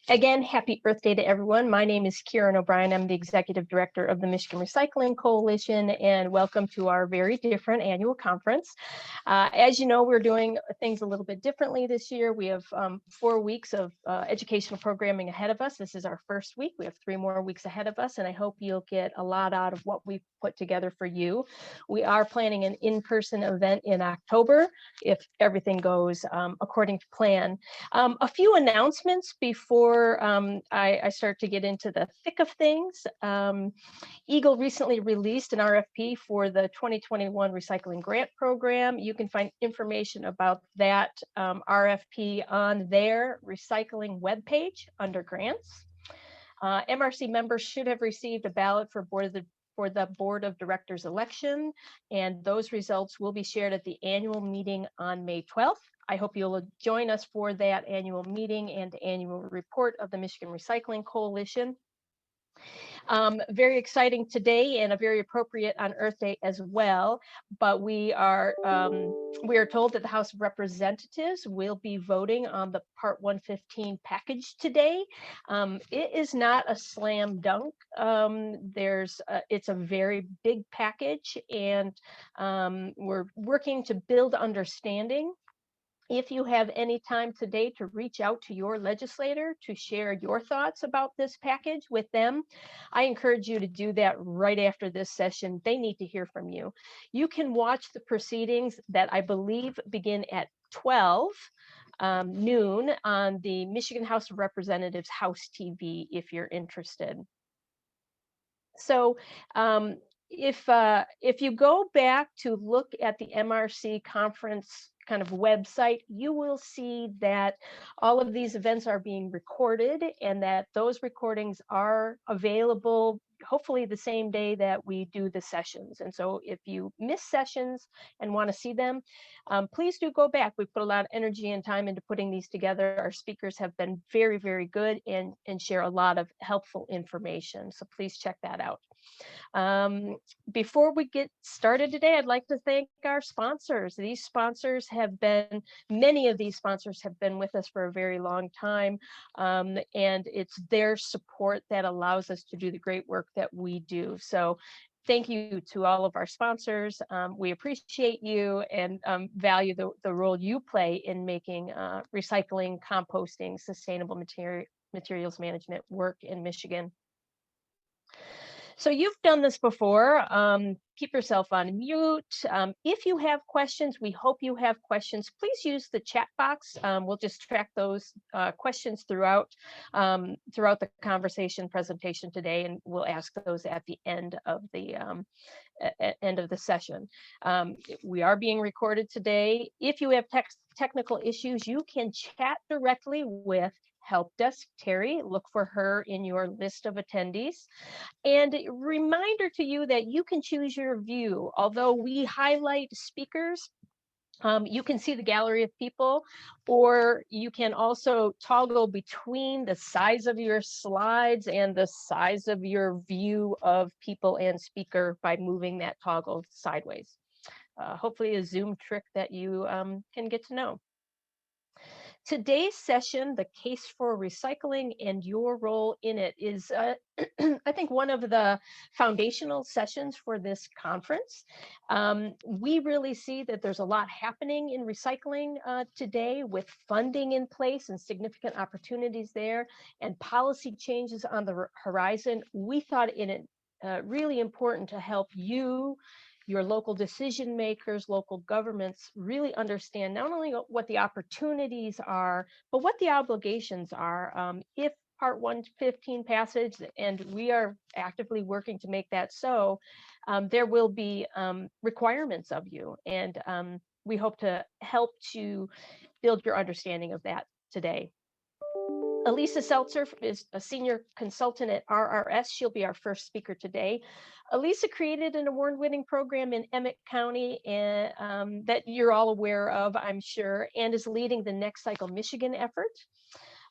Again, happy Earth Day to everyone. My name is Kieran O'Brien. I'm the Executive Director of the Michigan Recycling Coalition, and welcome to our very different annual conference. As you know, we're doing things a little bit differently this year. We have 4 weeks of educational programming ahead of us. This is our first week. We have 3 more weeks ahead of us, and I hope you'll get a lot out of what we've put together for you. We are planning an in-person event in October if everything goes according to plan. A few announcements before I start to get into the thick of things. Eagle recently released an RFP for the 2021 Recycling Grant Program. You can find information about that RFP on their recycling webpage under grants. MRC members should have received a ballot for the Board of Directors election, and those results will be shared at the annual meeting on May 12th. I hope you'll join us for that annual meeting and annual report of the Michigan Recycling Coalition. Very exciting today and a very appropriate on Earth Day as well, but we are told that the House of Representatives will be voting on the Part 115 package today. It is not a slam dunk. It's a very big package, and we're working to build understanding. If you have any time today to reach out to your legislator to share your thoughts about this package with them, I encourage you to do that right after this session. They need to hear from you. You can watch the proceedings that I believe begin at 12 noon on the Michigan House of Representatives House TV if you're interested. So if you go back to look at the MRC conference kind of website, you will see that all of these events are being recorded and that those recordings are available hopefully the same day that we do the sessions. And so if you miss sessions and want to see them, please do go back. We put a lot of energy and time into putting these together. Our speakers have been very, very good and share a lot of helpful information. So please check that out. Before we get started today, I'd like to thank our sponsors. Many of these sponsors have been with us for a very long time, and it's their support that allows us to do the great work that we do. So thank you to all of our sponsors. We appreciate you and value the role you play in making recycling, composting, sustainable materials management work in Michigan. So you've done this before. Keep yourself on mute. If you have questions, we hope you have questions, please use the chat box. We'll just track those questions throughout the conversation presentation today, and we'll ask those at the end of the session. We are being recorded today. If you have technical issues, you can chat directly with Help Desk Terry. Look for her in your list of attendees. And a reminder to you that you can choose your view. Although we highlight speakers, you can see the gallery of people, or you can also toggle between the size of your slides and the size of your view of people and speaker by moving that toggle sideways. Hopefully a Zoom trick that you can get to know. Today's session, the case for recycling and your role in it, is I think one of the foundational sessions for this conference. We really see that there's a lot happening in recycling today, with funding in place and significant opportunities there and policy changes on the horizon. We thought it really important to help you, your local decision makers, local governments, really understand not only what the opportunities are, but what the obligations are. If Part 115 passage, and we are actively working to make that so, there will be requirements of you, and we hope to help to build your understanding of that today. Elisa Seltzer is a senior consultant at RRS. She'll be our first speaker today. Elisa created an award-winning program in Emmett County that you're all aware of, I'm sure, and is leading the Next Cycle Michigan effort.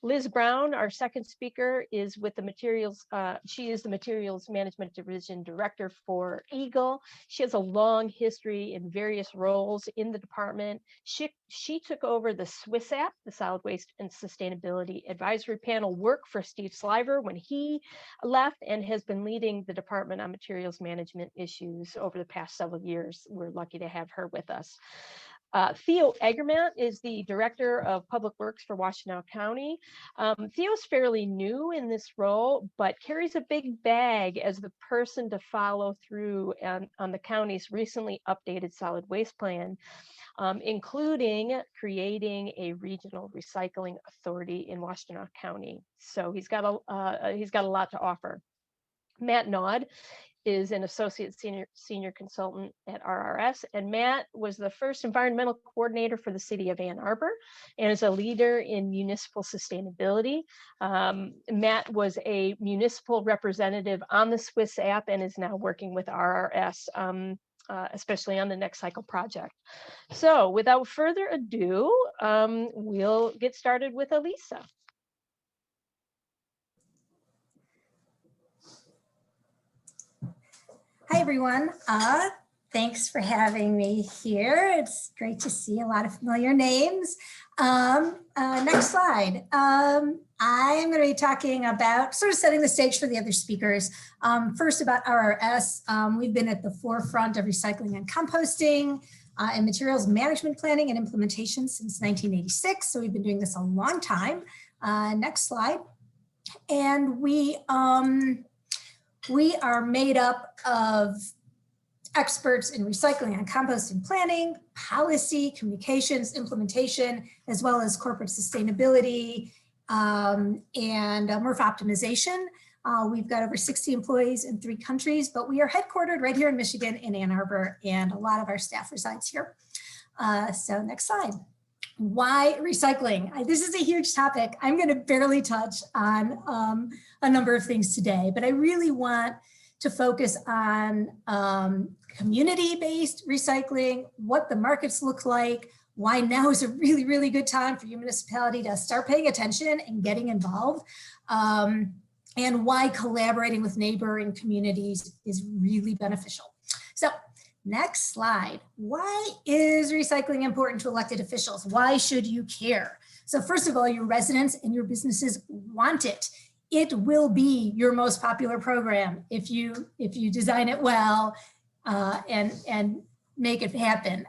Liz Brown, our second speaker, is with the materials. She is the Materials Management Division Director for Eagle. She has a long history in various roles in the department. She took over the SWISAP, the Solid Waste and Sustainability Advisory Panel work for Steve Sliver when he left, and has been leading the department on materials management issues over the past several years. We're lucky to have her with us. Theo Egerman is the Director of Public Works for Washtenaw County. Theo's fairly new in this role, but carries a big bag as the person to follow through on the county's recently updated solid waste plan, including creating a regional recycling authority in Washtenaw County. So he's got a lot to offer. Matt Nod is an associate senior consultant at RRS, and Matt was the first environmental coordinator for the city of Ann Arbor and is a leader in municipal sustainability. Matt was a municipal representative on the SWISAP and is now working with RRS, especially on the Next Cycle project. So without further ado, we'll get started with Elisa. Hi, everyone. Thanks for having me here. It's great to see a lot of familiar names. Next slide. I'm going to be talking about sort of setting the stage for the other speakers. First about RRS. We've been at the forefront of recycling and composting and materials management planning and implementation since 1986. So we've been doing this a long time. Next slide. And we are made up of experts in recycling and composting planning, policy, communications, implementation, as well as corporate sustainability and MRF optimization. We've got over 60 employees in 3 countries, but we are headquartered right here in Michigan in Ann Arbor, and a lot of our staff resides here. So next slide. Why recycling? This is a huge topic. I'm going to barely touch on a number of things today, but I really want to focus on community-based recycling, what the markets look like, why now is a really, really good time for your municipality to start paying attention and getting involved, and why collaborating with neighboring communities is really beneficial. So next slide. Why is recycling important to elected officials? Why should you care? So first of all, your residents and your businesses want it. It will be your most popular program if you design it well and make it happen.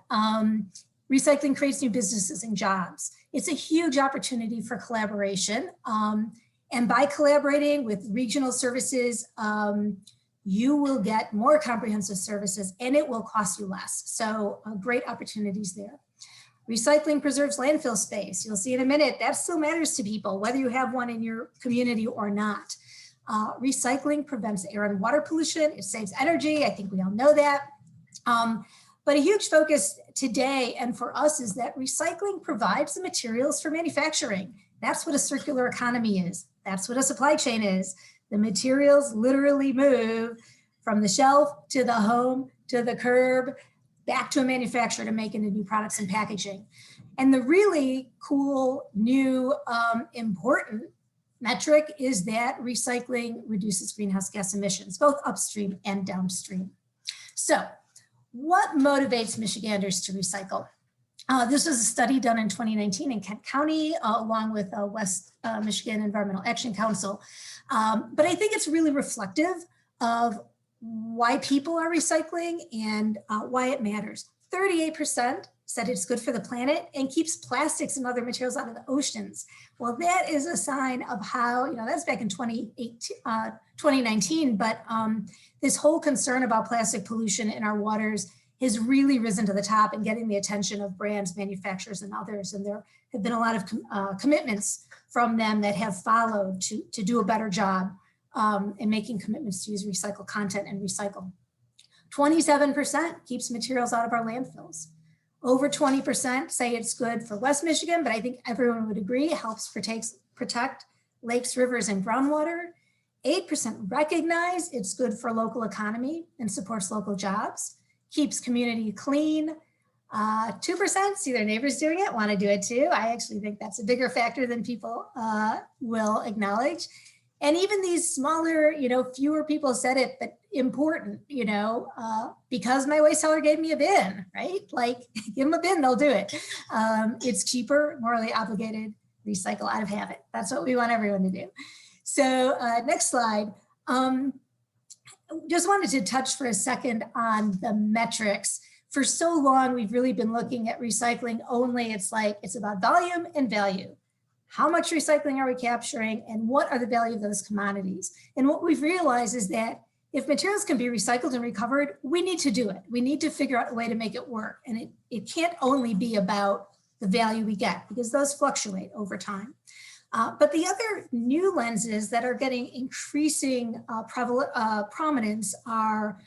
Recycling creates new businesses and jobs. It's a huge opportunity for collaboration. And by collaborating with regional services, you will get more comprehensive services and it will cost you less. So great opportunities there. Recycling preserves landfill space. You'll see in a minute, that still matters to people, whether you have one in your community or not. Recycling prevents air and water pollution. It saves energy. I think we all know that. But a huge focus today and for us is that recycling provides the materials for manufacturing. That's what a circular economy is. That's what a supply chain is. The materials literally move from the shelf to the home to the curb, back to a manufacturer to make into new products and packaging. And the really cool, new, important metric is that recycling reduces greenhouse gas emissions, both upstream and downstream. So what motivates Michiganders to recycle? This was a study done in 2019 in Kent County, along with West Michigan Environmental Action Council. But I think it's really reflective of why people are recycling and why it matters. 38% said it's good for the planet and keeps plastics and other materials out of the oceans. Well, that is a sign of how, that's back in 2019, but this whole concern about plastic pollution in our waters has really risen to the top and getting the attention of brands, manufacturers, and others. And there have been a lot of commitments from them that have followed to do a better job in making commitments to use recycled content and recycle. 27% keeps materials out of our landfills. Over 20% say it's good for West Michigan, but I think everyone would agree it helps protect lakes, rivers, and groundwater. 8% recognize it's good for local economy and supports local jobs, keeps community clean, 2% see their neighbors doing it, want to do it too. I actually think that's a bigger factor than people will acknowledge. And even these smaller, fewer people said it, but important, because my waste hauler gave me a bin, right? Like, give them a bin, they'll do it. It's cheaper, morally obligated, recycle out of habit. That's what we want everyone to do. So next slide. Just wanted to touch for a second on the metrics. For so long, we've really been looking at recycling only. It's about volume and value. How much recycling are we capturing, and what are the value of those commodities? And what we've realized is that if materials can be recycled and recovered, we need to do it. We need to figure out a way to make it work. And it can't only be about the value we get, because those fluctuate over time. But the other new lenses that are getting increasing prominence are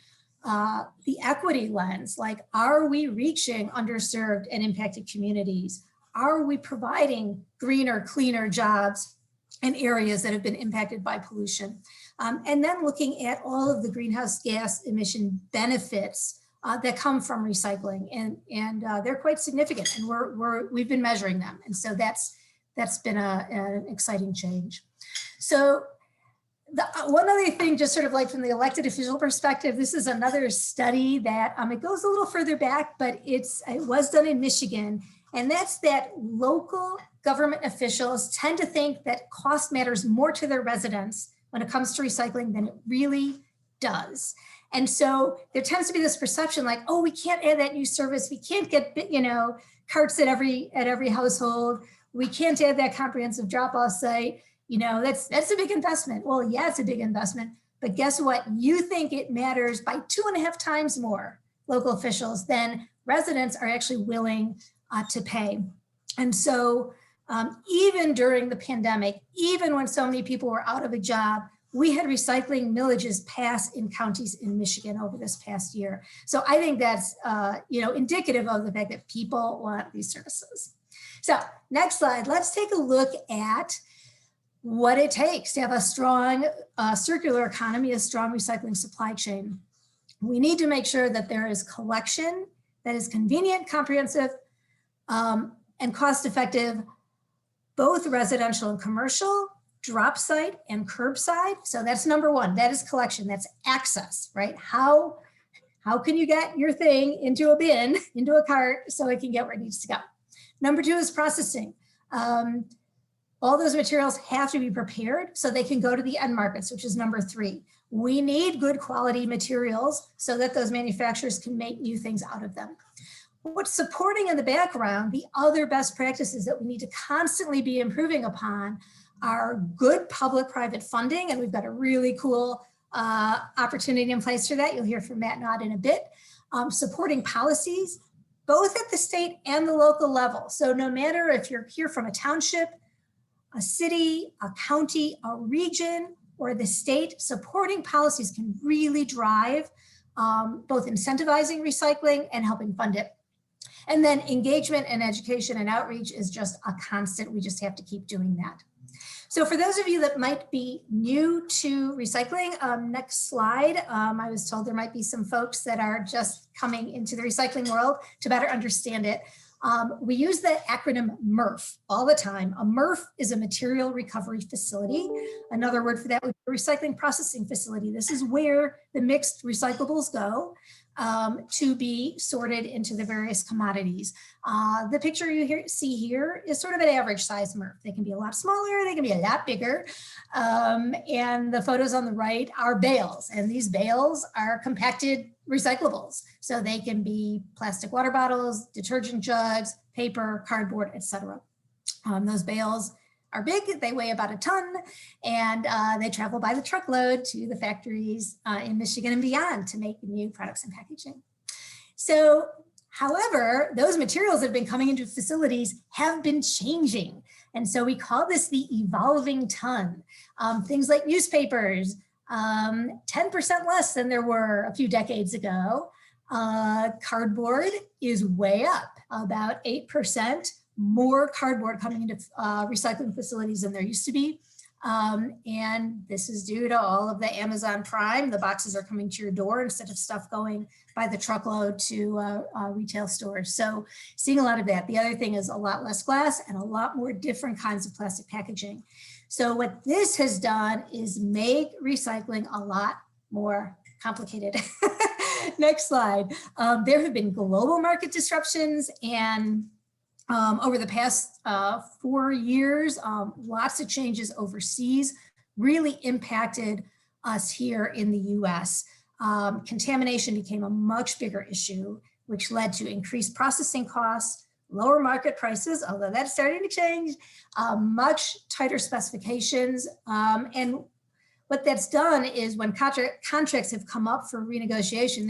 the equity lens. Like, are we reaching underserved and impacted communities? Are we providing greener, cleaner jobs in areas that have been impacted by pollution? And then looking at all of the greenhouse gas emission benefits that come from recycling, and they're quite significant, and we've been measuring them, and so that's been an exciting change. So one other thing, just sort of like from the elected official perspective, this is another study that it goes a little further back, but it was done in Michigan, and that's that local government officials tend to think that cost matters more to their residents when it comes to recycling than it really does. And so there tends to be this perception like, oh, we can't add that new service. We can't get, carts at every household. We can't add that comprehensive drop-off site. That's a big investment. Well, yeah, it's a big investment, but guess what? You think it matters by 2.5 times more, local officials, than residents are actually willing to pay. And so even during the pandemic, even when so many people were out of a job, we had recycling millages pass in counties in Michigan over this past year. So I think that's indicative of the fact that people want these services. So next slide, let's take a look at what it takes to have a strong circular economy, a strong recycling supply chain. We need to make sure that there is collection that is convenient, comprehensive, and cost-effective, both residential and commercial, drop site and curbside. So that's number one. That is collection. That's access, right? How can you get your thing into a bin, into a cart, so it can get where it needs to go? Number two is processing. All those materials have to be prepared so they can go to the end markets, which is number three. We need good quality materials so that those manufacturers can make new things out of them. What's supporting in the background, the other best practices that we need to constantly be improving upon are good public-private funding, and we've got a really cool opportunity in place for that. You'll hear from Matt Nod in a bit. Supporting policies, both at the state and the local level. So no matter if you're here from a township, a city, a county, a region, or the state, supporting policies can really drive both incentivizing recycling and helping fund it. And then engagement and education and outreach is just a constant. We just have to keep doing that. So for those of you that might be new to recycling, next slide, I was told there might be some folks that are just coming into the recycling world to better understand it. We use the acronym MRF all the time. A MRF is a material recovery facility. Another word for that would be a recycling processing facility. This is where the mixed recyclables go to be sorted into the various commodities. The picture you see here is sort of an average size MRF. They can be a lot smaller, they can be a lot bigger. And the photos on the right are bales, and these bales are compacted recyclables. So they can be plastic water bottles, detergent jugs, paper, cardboard, etc. Those bales are big, they weigh about a ton, and they travel by the truckload to the factories in Michigan and beyond to make new products and packaging. So, however, those materials that have been coming into facilities have been changing. And so we call this the evolving ton. Things like newspapers, 10% less than there were a few decades ago. Cardboard is way up, about 8%. More cardboard coming into recycling facilities than there used to be. And this is due to all of the Amazon Prime. The boxes are coming to your door instead of stuff going by the truckload to retail stores. So seeing a lot of that. The other thing is a lot less glass and a lot more different kinds of plastic packaging. So what this has done is make recycling a lot more complicated. Next slide. There have been global market disruptions, and over the past 4 years, lots of changes overseas really impacted us here in the US. Contamination became a much bigger issue, which led to increased processing costs, lower market prices, although that's starting to change, much tighter specifications. And what that's done is when contracts have come up for renegotiation,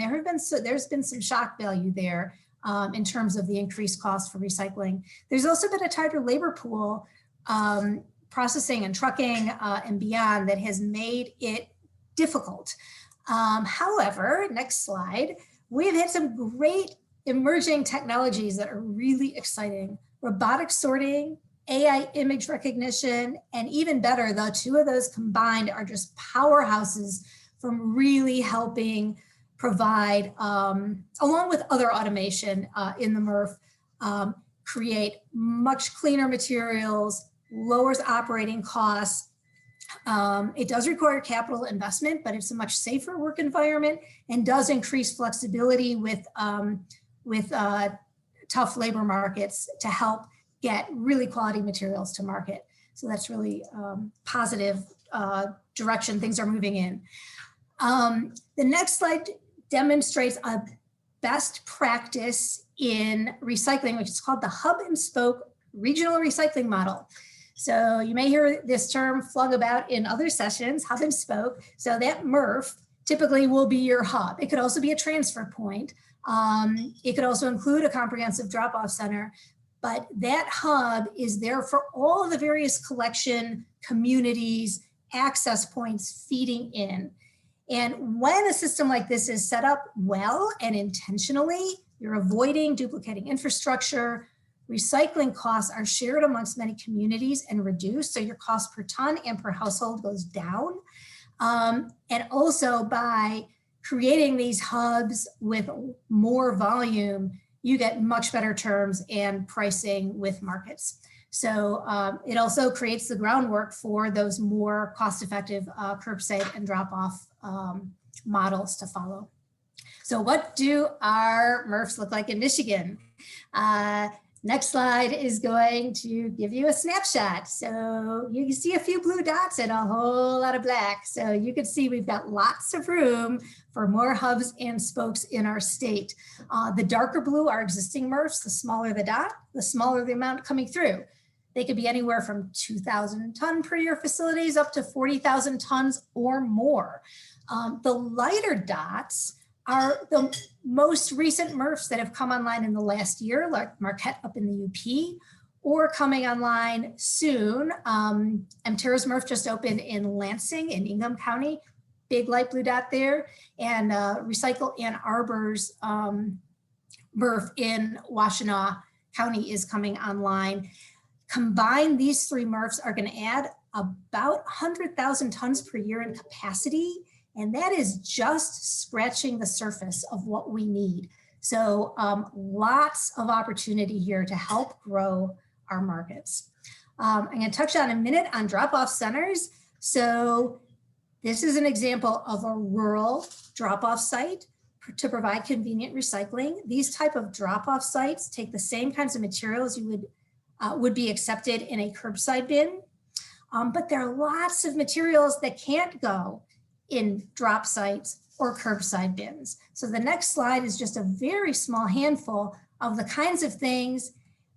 there's been some shock value there in terms of the increased cost for recycling. There's also been a tighter labor pool, processing and trucking and beyond, that has made it difficult. However, next slide, we've had some great emerging technologies that are really exciting. Robotic sorting, AI image recognition, and even better, the two of those combined are just powerhouses from really helping provide, along with other automation in the MRF, create much cleaner materials, lowers operating costs. It does require capital investment, but it's a much safer work environment and does increase flexibility with tough labor markets to help get really quality materials to market. So that's really positive direction things are moving in. The next slide demonstrates a best practice in recycling, which is called the hub and spoke regional recycling model. So you may hear this term flung about in other sessions, hub and spoke. So that MRF typically will be your hub. It could also be a transfer point. It could also include a comprehensive drop-off center, but that hub is there for all of the various collection communities, access points feeding in. And when a system like this is set up well and intentionally, you're avoiding duplicating infrastructure, recycling costs are shared amongst many communities and reduced, so your cost per ton and per household goes down. And also by creating these hubs with more volume, you get much better terms and pricing with markets. So it also creates the groundwork for those more cost-effective curbside and drop-off models to follow. So what do our MRFs look like in Michigan? Next slide is going to give you a snapshot. So you can see a few blue dots and a whole lot of black. So you can see we've got lots of room for more hubs and spokes in our state. The darker blue are existing MRFs. The smaller the dot, the smaller the amount coming through. They could be anywhere from 2,000 ton per year facilities up to 40,000 tons or more. The lighter dots are the most recent MRFs that have come online in the last year, like Marquette up in the UP, or coming online soon. Emterra's MRF just opened in Lansing in Ingham County, big light blue dot there, and Recycle Ann Arbor's MRF in Washtenaw County is coming online. Combined, these three MRFs are going to add about 100,000 tons per year in capacity. And that is just scratching the surface of what we need. So lots of opportunity here to help grow our markets. I'm going to touch on a minute on drop-off centers. So this is an example of a rural drop-off site to provide convenient recycling. These type of drop-off sites take the same kinds of materials you would be accepted in a curbside bin. But there are lots of materials that can't go in drop sites or curbside bins. So the next slide is just a very small handful of the kinds of things,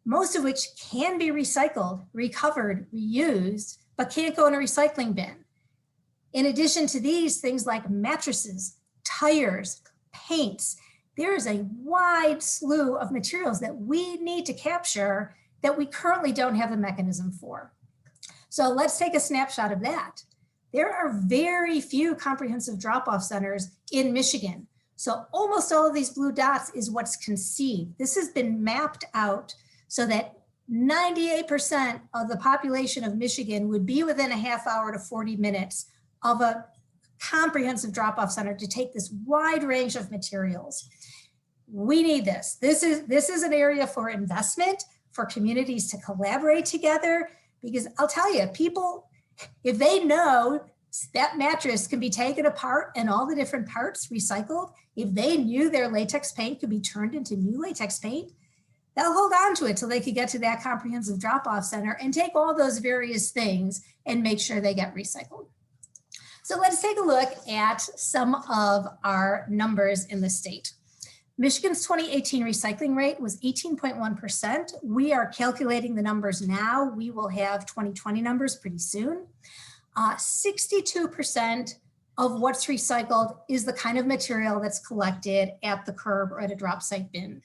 most of which can be recycled, recovered, reused, but can't go in a recycling bin. In addition to these, things like mattresses, tires, paints, there is a wide slew of materials that we need to capture that we currently don't have a mechanism for. So let's take a snapshot of that. There are very few comprehensive drop-off centers in Michigan. So almost all of these blue dots is what's conceived. This has been mapped out so that 98% of the population of Michigan would be within a half hour to 40 minutes of a comprehensive drop-off center to take this wide range of materials. We need this. This is an area for investment, for communities to collaborate together, because I'll tell you, people, if they know that mattress can be taken apart and all the different parts recycled, if they knew their latex paint could be turned into new latex paint, they'll hold on to it till they could get to that comprehensive drop-off center and take all those various things and make sure they get recycled. So let's take a look at some of our numbers in the state. Michigan's 2018 recycling rate was 18.1%. We are calculating the numbers now. We will have 2020 numbers pretty soon. 62% of what's recycled is the kind of material that's collected at the curb or at a drop site bin.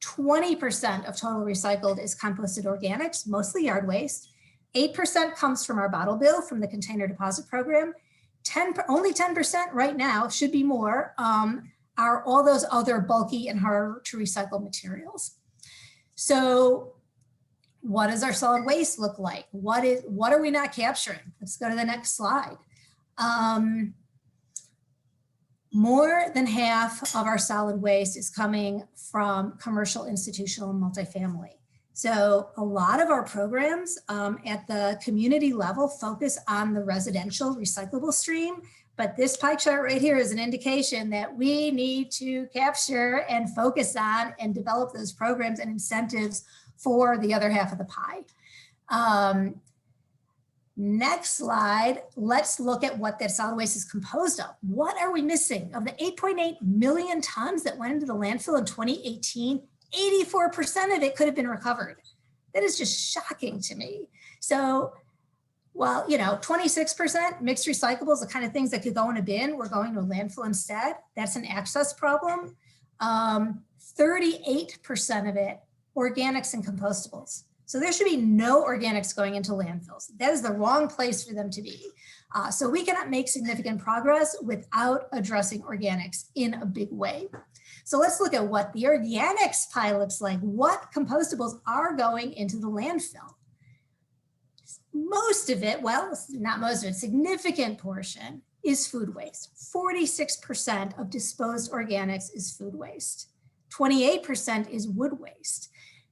20% of total recycled is composted organics, mostly yard waste. 8% comes from our bottle bill from the container deposit program. Only 10% right now, should be more, are all those other bulky and harder to recycle materials. So what does our solid waste look like? What are we not capturing? Let's go to the next slide. More than half of our solid waste is coming from commercial, institutional, and multifamily. So a lot of our programs at the community level focus on the residential recyclable stream, but this pie chart right here is an indication that we need to capture and focus on and develop those programs and incentives for the other half of the pie. Next slide, let's look at what that solid waste is composed of. What are we missing? Of the 8.8 million tons that went into the landfill in 2018, 84% of it could have been recovered. That is just shocking to me. So, well, 26% mixed recyclables, the kind of things that could go in a bin, we're going to a landfill instead. That's an access problem. 38% of it, organics and compostables. So there should be no organics going into landfills. That is the wrong place for them to be. So we cannot make significant progress without addressing organics in a big way. So let's look at what the organics pie looks like. What compostables are going into the landfill? Most of it, well, not most of it, significant portion is food waste. 46% of disposed organics is food waste. 28% is wood waste.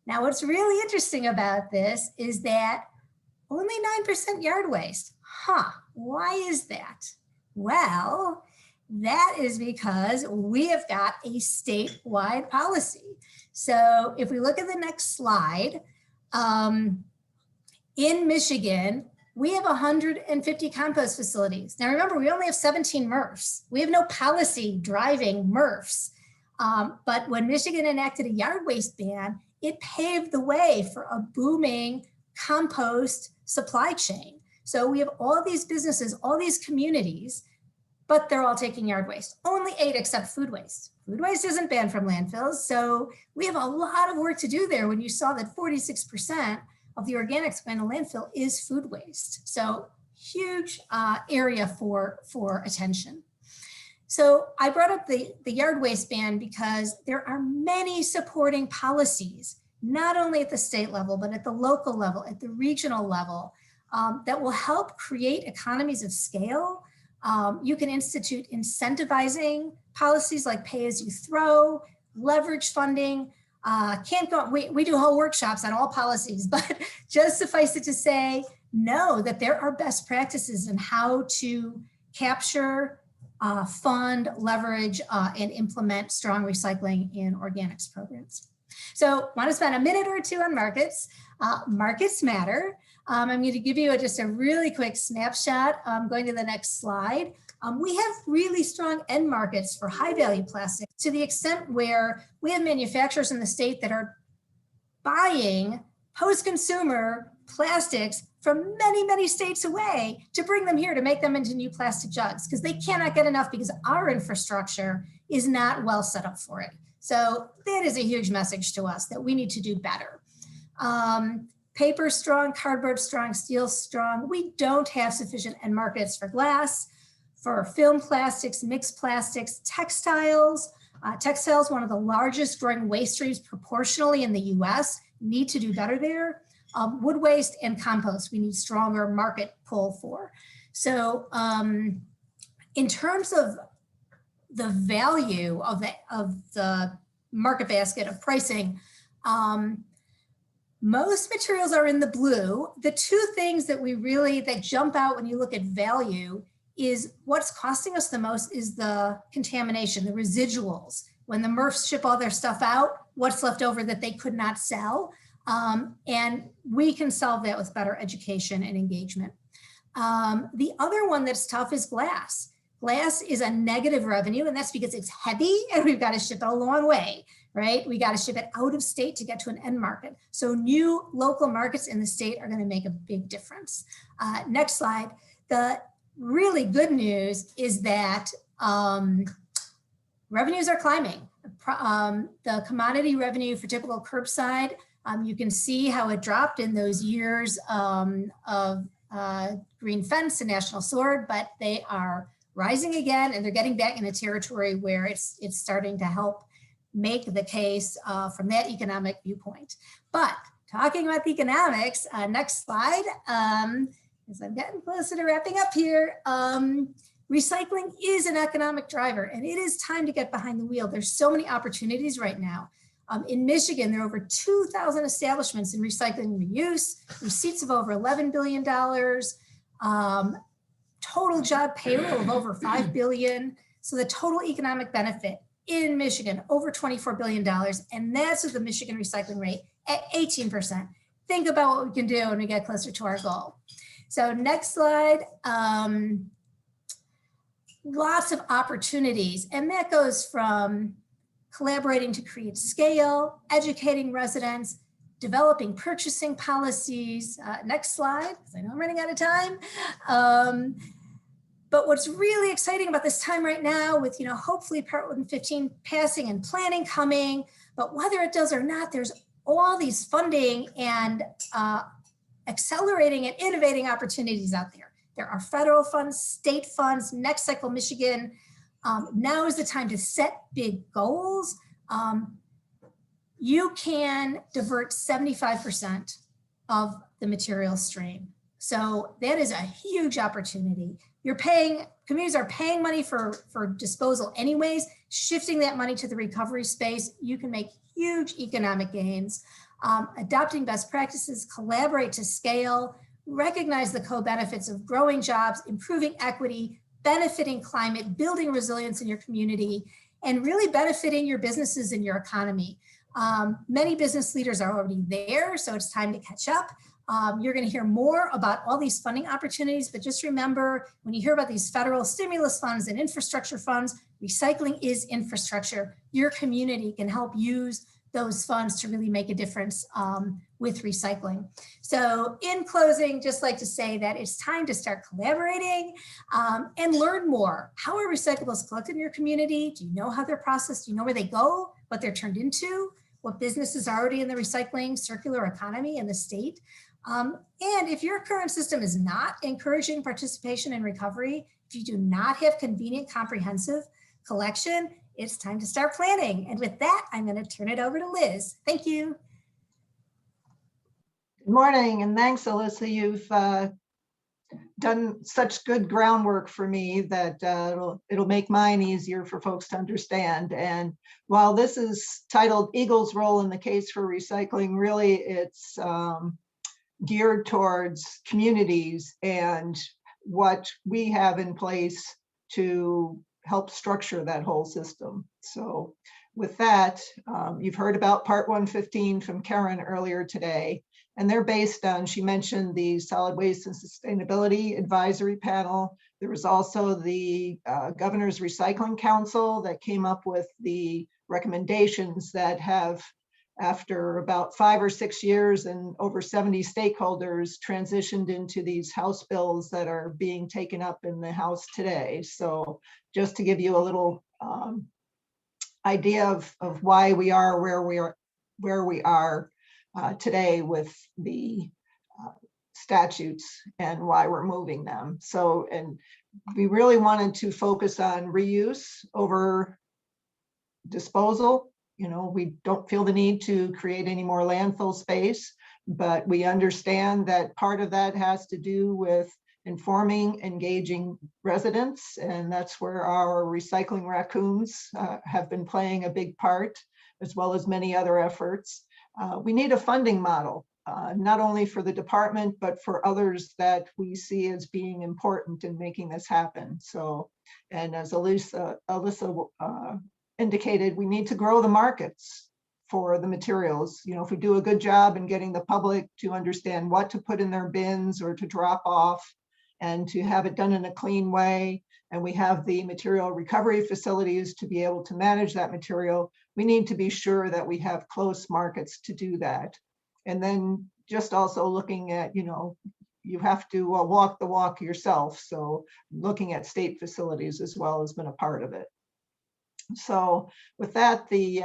Now, what's really interesting about this is that only 9% yard waste. Why is that? Well, that is because we have got a statewide policy. So if we look at the next slide, in Michigan, we have 150 compost facilities. Now remember, we only have 17 MRFs. We have no policy driving MRFs. But when Michigan enacted a yard waste ban, it paved the way for a booming compost supply chain. So we have all these businesses, all these communities, but they're all taking yard waste. Only 8 except food waste. Food waste isn't banned from landfills. So we have a lot of work to do there when you saw that 46% of the organics going to landfill is food waste. So huge area for attention. So I brought up the yard waste ban because there are many supporting policies, not only at the state level, but at the local level, at the regional level, that will help create economies of scale. You can institute incentivizing policies like pay as you throw, leverage funding. We do whole workshops on all policies, but just suffice it to say, know that there are best practices in how to capture, fund, leverage, and implement strong recycling in organics programs. So want to spend a minute or two on markets. Markets matter. I'm going to give you just a really quick snapshot. Going to the next slide. We have really strong end markets for high value plastics to the extent where we have manufacturers in the state that are buying post-consumer plastics from many, many states away to bring them here to make them into new plastic jugs because they cannot get enough because our infrastructure is not well set up for it. So that is a huge message to us that we need to do better. Paper strong, cardboard strong, steel strong. We don't have sufficient end markets for glass, for film plastics, mixed plastics, textiles. Textiles, one of the largest growing waste streams proportionally in the US, need to do better there. wood waste and compost, we need stronger market pull for. So in terms of the value of the market basket of pricing, most materials are in the blue. The two things that that jump out when you look at value is what's costing us the most is the contamination, the residuals. When the MRFs ship all their stuff out, what's left over that they could not sell. And we can solve that with better education and engagement. The other one that's tough is glass. Glass is a negative revenue, and that's because it's heavy and we've got to ship it a long way, right? We got to ship it out of state to get to an end market. So new local markets in the state are going to make a big difference. Next slide. The really good news is that revenues are climbing. The commodity revenue for typical curbside, you can see how it dropped in those years of Green Fence and National Sword, but they are rising again, and they're getting back in a territory where it's starting to help make the case from that economic viewpoint. But talking about the economics, next slide, as I'm getting closer to wrapping up here, recycling is an economic driver, and it is time to get behind the wheel. There's so many opportunities right now. In Michigan, there are over 2,000 establishments in recycling and reuse, receipts of over $11 billion, total job payroll of over $5 billion. So the total economic benefit in Michigan, over $24 billion. And that's with the Michigan recycling rate at 18%. Think about what we can do when we get closer to our goal. So next slide. Lots of opportunities. And that goes from collaborating to create scale, educating residents, developing purchasing policies. Next slide, because I know I'm running out of time. But what's really exciting about this time right now with, hopefully Part 115 passing and planning coming, but whether it does or not, there's all these funding and accelerating and innovating opportunities out there. There are federal funds, state funds, Next Cycle Michigan. Now is the time to set big goals. You can divert 75% of the material stream. So that is a huge opportunity. Communities are paying money for disposal anyways. Shifting that money to the recovery space, you can make huge economic gains. Adopting best practices, collaborate to scale, recognize the co-benefits of growing jobs, improving equity, benefiting climate, building resilience in your community, and really benefiting your businesses and your economy. Many business leaders are already there, so it's time to catch up. You're going to hear more about all these funding opportunities, but just remember, when you hear about these federal stimulus funds and infrastructure funds, recycling is infrastructure. Your community can help use those funds to really make a difference with recycling. So in closing, just like to say that it's time to start collaborating and learn more. How are recyclables collected in your community? Do you know how they're processed? Do you know where they go, what they're turned into, what businesses are already in the recycling circular economy in the state? And if your current system is not encouraging participation in recovery, if you do not have convenient, comprehensive collection, it's time to start planning. And with that, I'm going to turn it over to Liz. Thank you. Good morning, and thanks, Alyssa. You've done such good groundwork for me that it'll make mine easier for folks to understand. And while this is titled Eagle's Role in the Case for Recycling, really it's geared towards communities and what we have in place to help structure that whole system. So with that, you've heard about Part 115 from Karen earlier today, and they're based on, she mentioned the Solid Waste and Sustainability Advisory Panel. There was also the Governor's Recycling Council that came up with the recommendations that have, after about 5 or 6 years and over 70 stakeholders, transitioned into these House bills that are being taken up in the House today. So just to give you a little idea of why we are where we are today with the statutes and why we're moving them. So, and we really wanted to focus on reuse over disposal. We don't feel the need to create any more landfill space, but we understand that part of that has to do with informing, engaging residents, and that's where our recycling raccoons have been playing a big part, as well as many other efforts. We need a funding model, not only for the department, but for others that we see as being important in making this happen. So, and as Alyssa indicated, we need to grow the markets for the materials. You know, if we do a good job in getting the public to understand what to put in their bins or to drop off and to have it done in a clean way, and we have the material recovery facilities to be able to manage that material, we need to be sure that we have close markets to do that. And then just also looking at, you know, you have to walk the walk yourself. So looking at state facilities as well has been a part of it. So with that, the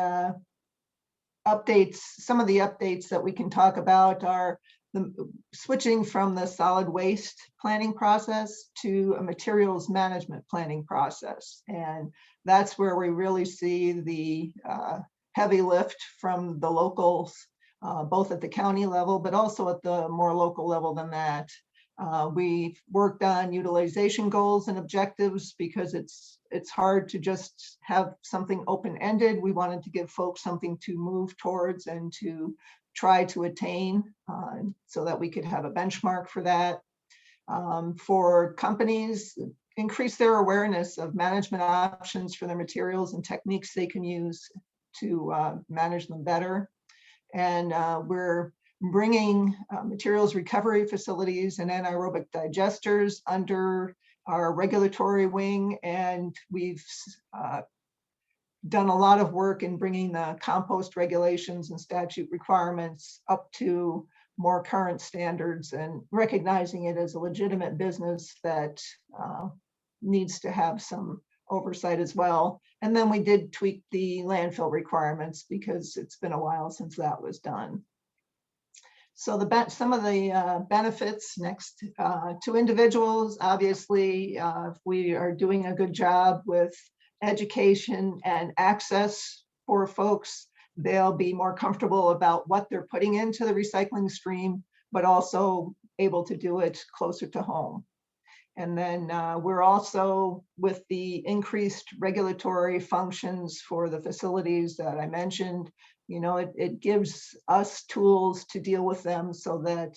updates, some of the updates that we can talk about are the switching from the solid waste planning process to a materials management planning process. And that's where we really see the heavy lift from the locals, both at the county level, but also at the more local level than that. We've worked on utilization goals and objectives because it's hard to just have something open-ended. We wanted to give folks something to move towards and to try to attain so that we could have a benchmark for that. For companies, increase their awareness of management options for their materials and techniques they can use to manage them better. And we're bringing materials recovery facilities and anaerobic digesters under our regulatory wing, and we've done a lot of work in bringing the compost regulations and statute requirements up to more current standards and recognizing it as a legitimate business that needs to have some oversight as well. And then we did tweak the landfill requirements because it's been a while since that was done. So some of the benefits next to individuals, obviously, if we are doing a good job with education and access for folks, they'll be more comfortable about what they're putting into the recycling stream, but also able to do it closer to home. And then we're also, with the increased regulatory functions for the facilities that I mentioned, you know, it gives us tools to deal with them so that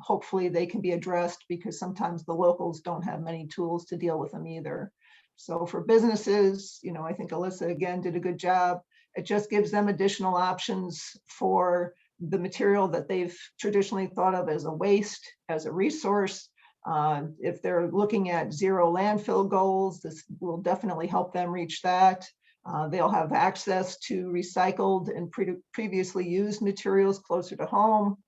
hopefully they can be addressed, because sometimes the locals don't have many tools to deal with them either. So for businesses, you know, I think Alyssa again did a good job. It just gives them additional options for the material that they've traditionally thought of as a waste, as a resource. If they're looking at zero landfill goals, this will definitely help them reach that. They'll have access to recycled and previously used materials closer to home.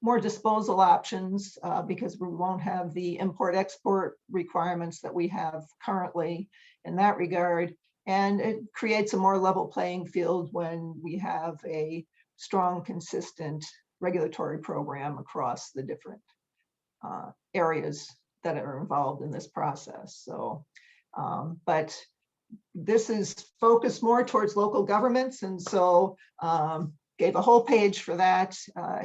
More disposal options because we won't have the import-export requirements that we have currently in that regard. And it creates a more level playing field when we have a strong, consistent regulatory program across the different areas that are involved in this process. So, but this is focused more towards local governments, and so gave a whole page for that.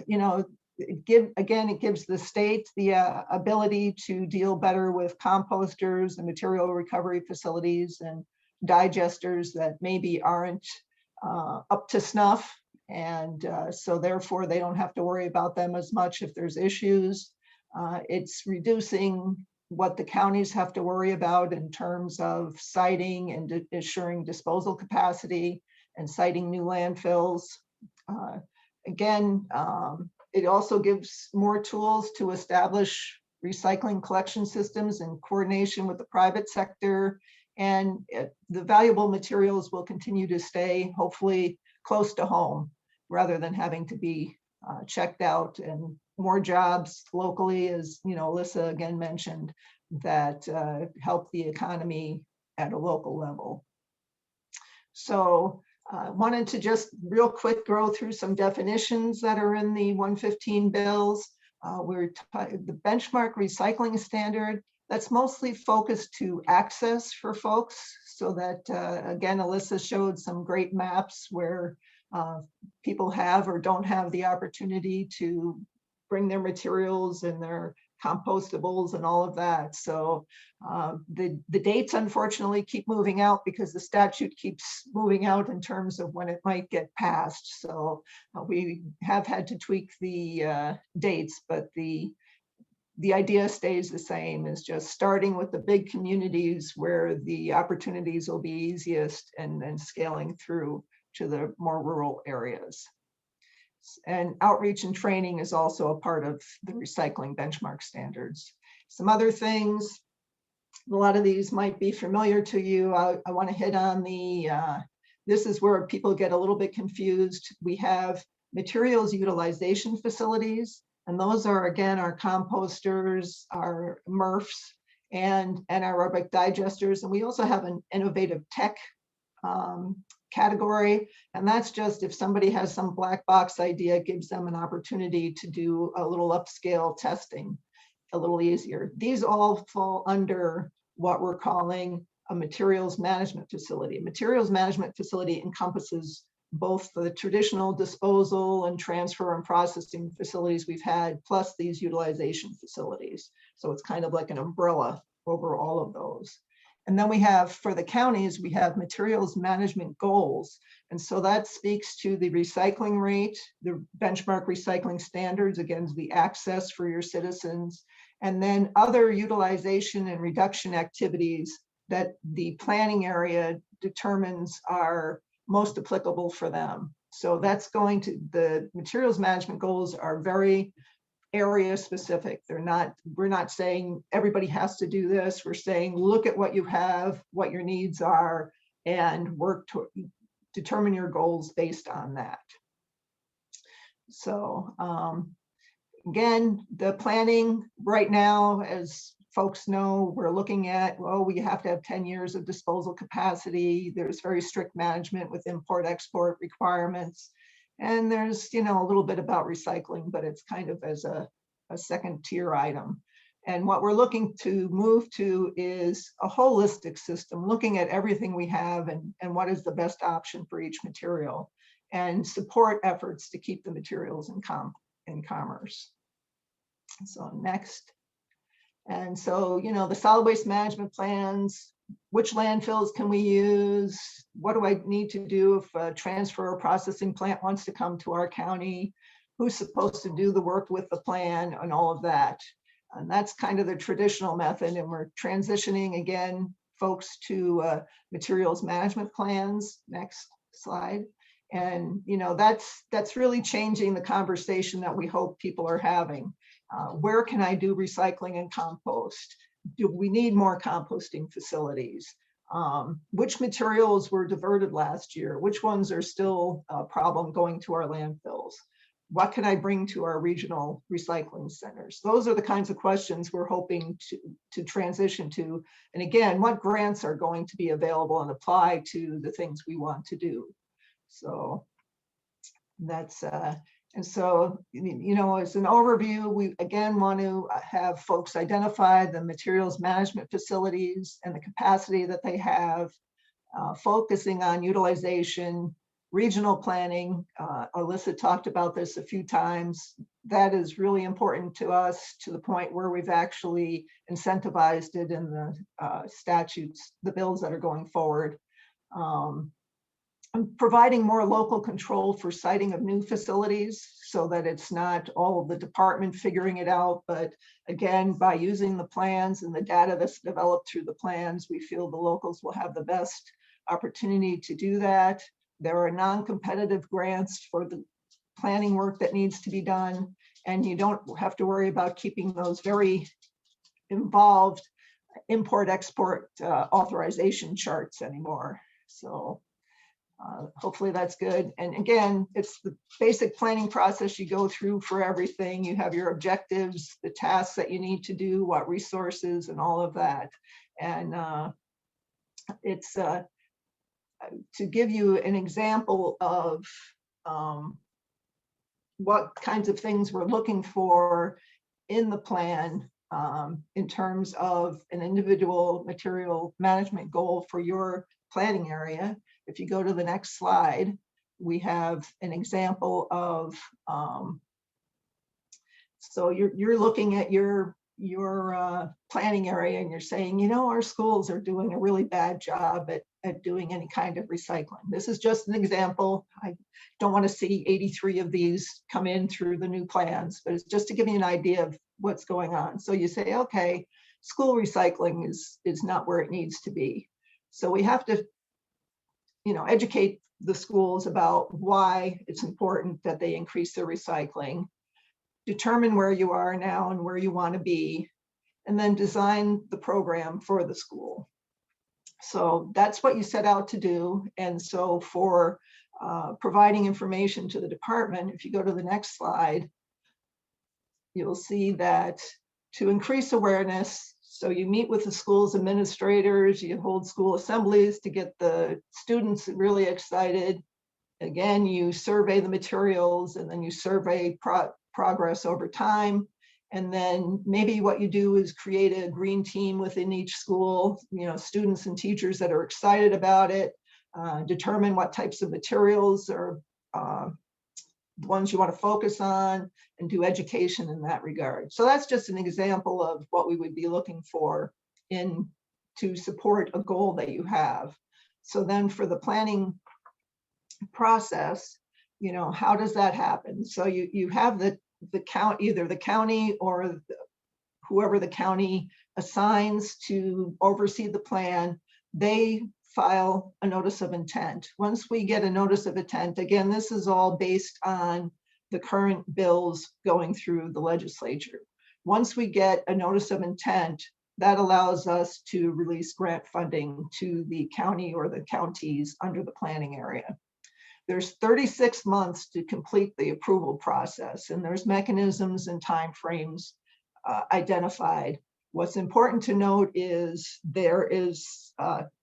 You know, it gives the state the ability to deal better with composters and material recovery facilities and digesters that maybe aren't up to snuff, and so therefore they don't have to worry about them as much if there's issues. It's reducing what the counties have to worry about in terms of siting and ensuring disposal capacity and siting new landfills. It also gives more tools to establish recycling collection systems in coordination with the private sector, and the valuable materials will continue to stay hopefully close to home rather than having to be checked out, and more jobs locally, as you know, Alyssa again mentioned, that help the economy at a local level. So I wanted to just real quick go through some definitions that are in the 115 bills. The benchmark recycling standard, that's mostly focused to access for folks, so that again, Alyssa showed some great maps where people have or don't have the opportunity to bring their materials and their compostables and all of that. So the dates unfortunately keep moving out because the statute keeps moving out in terms of when it might get passed. So we have had to tweak the dates, but the idea stays the same, is just starting with the big communities where the opportunities will be easiest and then scaling through to the more rural areas. And outreach and training is also a part of the recycling benchmark standards. Some other things, a lot of these might be familiar to you. I want to hit on this is where people get a little bit confused. We have materials utilization facilities, and those are, again, our composters, our MRFs, and anaerobic digesters. And we also have an innovative tech category, and that's just if somebody has some black box idea, it gives them an opportunity to do a little upscale testing a little easier. These all fall under what we're calling a materials management facility. A materials management facility encompasses both the traditional disposal and transfer and processing facilities we've had, plus these utilization facilities. So it's kind of like an umbrella over all of those. And then we have, for the counties, we have materials management goals. And so that speaks to the recycling rate, the benchmark recycling standards, again, the access for your citizens, and then other utilization and reduction activities that the planning area determines are most applicable for them. So that's going to, the materials management goals are very area specific. We're not saying everybody has to do this. We're saying, look at what you have, what your needs are, and work to determine your goals based on that. So again, the planning right now, as folks know, we're looking at, well, we have to have 10 years of disposal capacity. There's very strict management with import-export requirements. And there's, a little bit about recycling, but it's kind of as a second tier item. And what we're looking to move to is a holistic system, looking at everything we have and what is the best option for each material, and support efforts to keep the materials in commerce. So next. And so, the solid waste management plans, which landfills can we use? What do I need to do if a transfer or processing plant wants to come to our county? Who's supposed to do the work with the plan and all of that? And that's kind of the traditional method. And we're transitioning again, folks, to materials management plans. Next slide. And, that's really changing the conversation that we hope people are having. Where can I do recycling and compost? Do we need more composting facilities? Which materials were diverted last year? Which ones are still a problem going to our landfills? What can I bring to our regional recycling centers? Those are the kinds of questions we're hoping to transition to. And again, what grants are going to be available and apply to the things we want to do? So that's, and so, as an overview, we again want to have folks identify the materials management facilities and the capacity that they have, focusing on utilization, regional planning. Alyssa talked about this a few times. That is really important to us, to the point where we've actually incentivized it in the statutes, the bills that are going forward. Providing more local control for siting of new facilities, so that it's not all of the department figuring it out, but again, by using the plans and the data that's developed through the plans, we feel the locals will have the best opportunity to do that. There are non-competitive grants for the planning work that needs to be done, and you don't have to worry about keeping those very involved import-export authorization charts anymore. So hopefully that's good. And again, it's the basic planning process you go through for everything. You have your objectives, the tasks that you need to do, what resources, and all of that. And it's to give you an example of what kinds of things we're looking for in the plan in terms of an individual material management goal for your planning area. If you go to the next slide, we have an example of, so you're looking at your planning area and you're saying, you know, our schools are doing a really bad job at doing any kind of recycling. This is just an example. I don't want to see 83 of these come in through the new plans, but it's just to give you an idea of what's going on. So you say, okay, school recycling is not where it needs to be. So we have to, you know, educate the schools about why it's important that they increase their recycling, determine where you are now and where you want to be, and then design the program for the school. So that's what you set out to do. And so for providing information to the department, if you go to the next slide, you'll see that to increase awareness, so you meet with the school's administrators, you hold school assemblies to get the students really excited. Again, you survey the materials, and then you survey progress over time. And then maybe what you do is create a green team within each school, you know, students and teachers that are excited about it, determine what types of materials are the ones you want to focus on, and do education in that regard. So that's just an example of what we would be looking for to support a goal that you have. So then for the planning process, you know, how does that happen? So you have the either the county or whoever the county assigns to oversee the plan, they file a notice of intent. Once we get a notice of intent, again, this is all based on the current bills going through the legislature. Once we get a notice of intent, that allows us to release grant funding to the county or the counties under the planning area. There's 36 months to complete the approval process, and there's mechanisms and timeframes identified. What's important to note is there is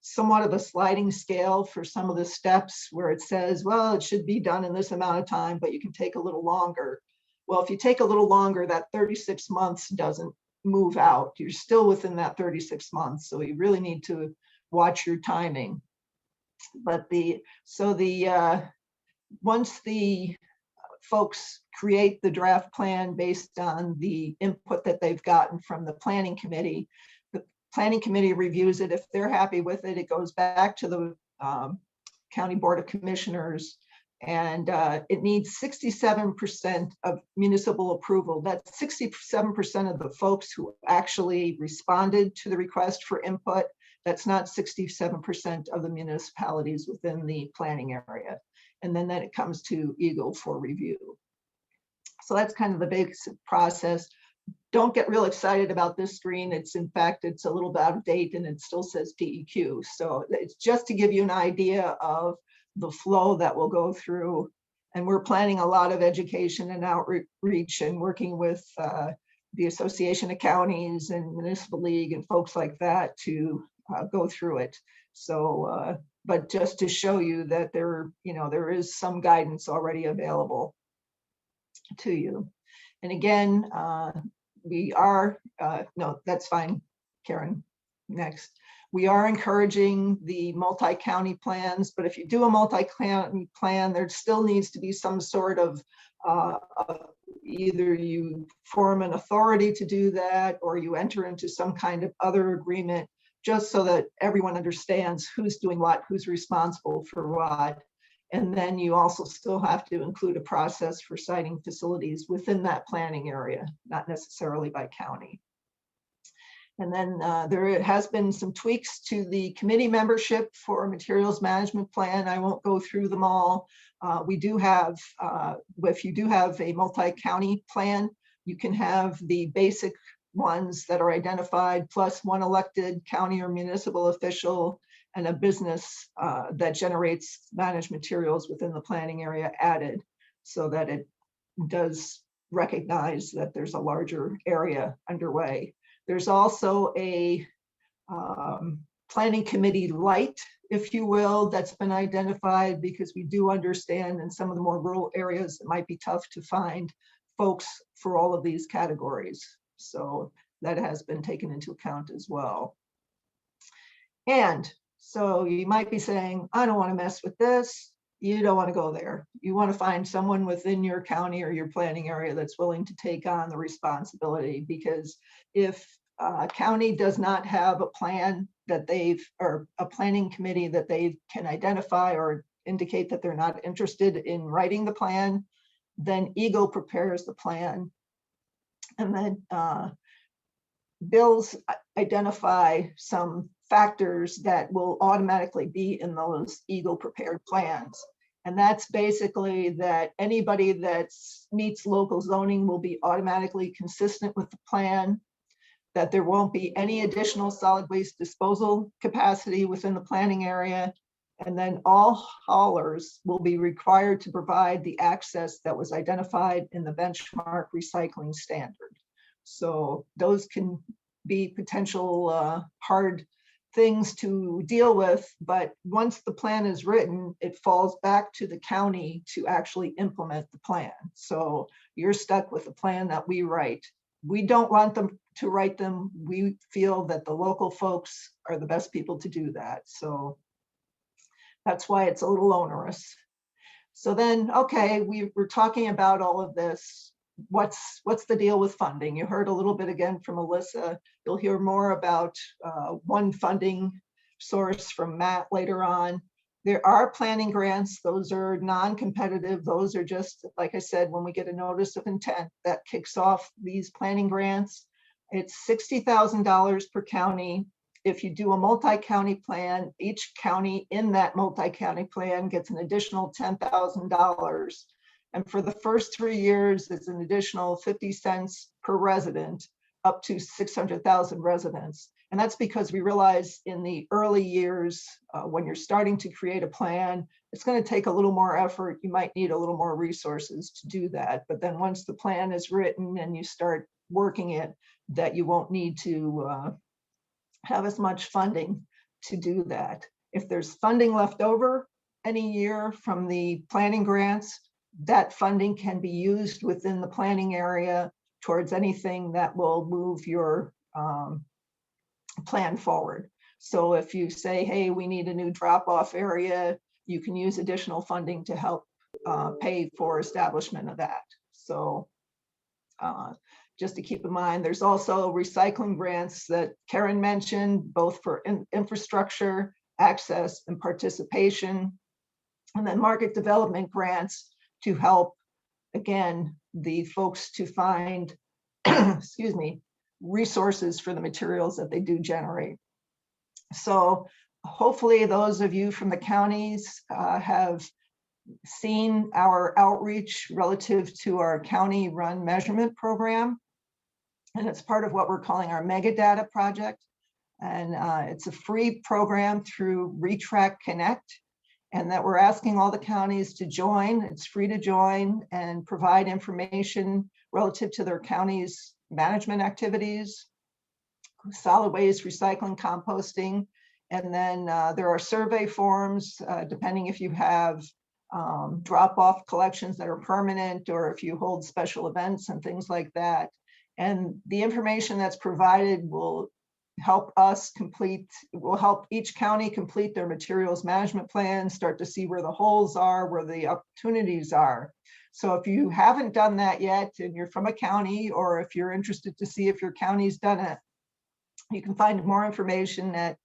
somewhat of a sliding scale for some of the steps where it says, well, it should be done in this amount of time, but you can take a little longer. Well, if you take a little longer, that 36 months doesn't move out. You're still within that 36 months. So you really need to watch your timing. But once the folks create the draft plan based on the input that they've gotten from the planning committee reviews it. If they're happy with it, it goes back to the County Board of Commissioners, and it needs 67% of municipal approval. That's 67% of the folks who actually responded to the request for input. That's not 67% of the municipalities within the planning area. And then it comes to Eagle for review. So that's kind of the basic process. Don't get real excited about this screen. In fact, it's a little bit out of date and it still says DEQ. So it's just to give you an idea of the flow that will go through. And we're planning a lot of education and outreach and working with the Association of Counties and Municipal League and folks like that to go through it. So, but just to show you that there is some guidance already available to you. And again, we are, no, that's fine, Karen, next. We are encouraging the multi-county plans, but if you do a multi-county plan, there still needs to be some sort of, either you form an authority to do that, or you enter into some kind of other agreement, just so that everyone understands who's doing what, who's responsible for what. And then you also still have to include a process for siting facilities within that planning area, not necessarily by county. And then there has been some tweaks to the committee membership for a materials management plan. I won't go through them all. We do have, if you do have a multi-county plan, you can have the basic ones that are identified, plus one elected county or municipal official and a business that generates managed materials within the planning area added, so that it does recognize that there's a larger area underway. There's also a planning committee light, if you will, that's been identified, because we do understand in some of the more rural areas, it might be tough to find folks for all of these categories. So that has been taken into account as well. And so you might be saying, I don't want to mess with this. you don't want to go there. You want to find someone within your county or your planning area that's willing to take on the responsibility, because if a county does not have a plan that or a planning committee that they can identify or indicate that they're not interested in writing the plan, then Eagle prepares the plan. And then bills identify some factors that will automatically be in those Eagle prepared plans. And that's basically that anybody that meets local zoning will be automatically consistent with the plan, that there won't be any additional solid waste disposal capacity within the planning area. And then all haulers will be required to provide the access that was identified in the benchmark recycling standard. So those can be potential hard things to deal with, but once the plan is written, it falls back to the county to actually implement the plan. So you're stuck with the plan that we write. We don't want them to write them. We feel that the local folks are the best people to do that. So that's why it's a little onerous. So then, okay, we're talking about all of this. What's the deal with funding? You heard a little bit again from Alyssa. You'll hear more about one funding source from Matt later on. There are planning grants. Those are non-competitive. Those are just, like I said, when we get a notice of intent, that kicks off these planning grants. It's $60,000 per county. If you do a multi-county plan, each county in that multi-county plan gets an additional $10,000. And for the first 3 years, it's an additional 50 cents per resident, up to 600,000 residents. And that's because we realize in the early years, when you're starting to create a plan, it's going to take a little more effort. You might need a little more resources to do that. But then once the plan is written and you start working it, that you won't need to have as much funding to do that. If there's funding left over any year from the planning grants, that funding can be used within the planning area towards anything that will move your plan forward. So if you say, hey, we need a new drop-off area, you can use additional funding to help pay for establishment of that. So just to keep in mind, there's also recycling grants that Karen mentioned, both for infrastructure, access, and participation, and then market development grants to help, again, the folks to find, excuse me, resources for the materials that they do generate. So hopefully those of you from the counties have seen our outreach relative to our county run measurement program. And it's part of what we're calling our Mega Data project. And it's a free program through Retrack Connect, and that we're asking all the counties to join. It's free to join and provide information relative to their county's management activities, solid waste, recycling, composting. And then there are survey forms, depending if you have drop-off collections that are permanent or if you hold special events and things like that. And the information that's provided will help help each county complete their materials management plan, start to see where the holes are, where the opportunities are. So if you haven't done that yet and you're from a county, or if you're interested to see if your county's done it, you can find more information at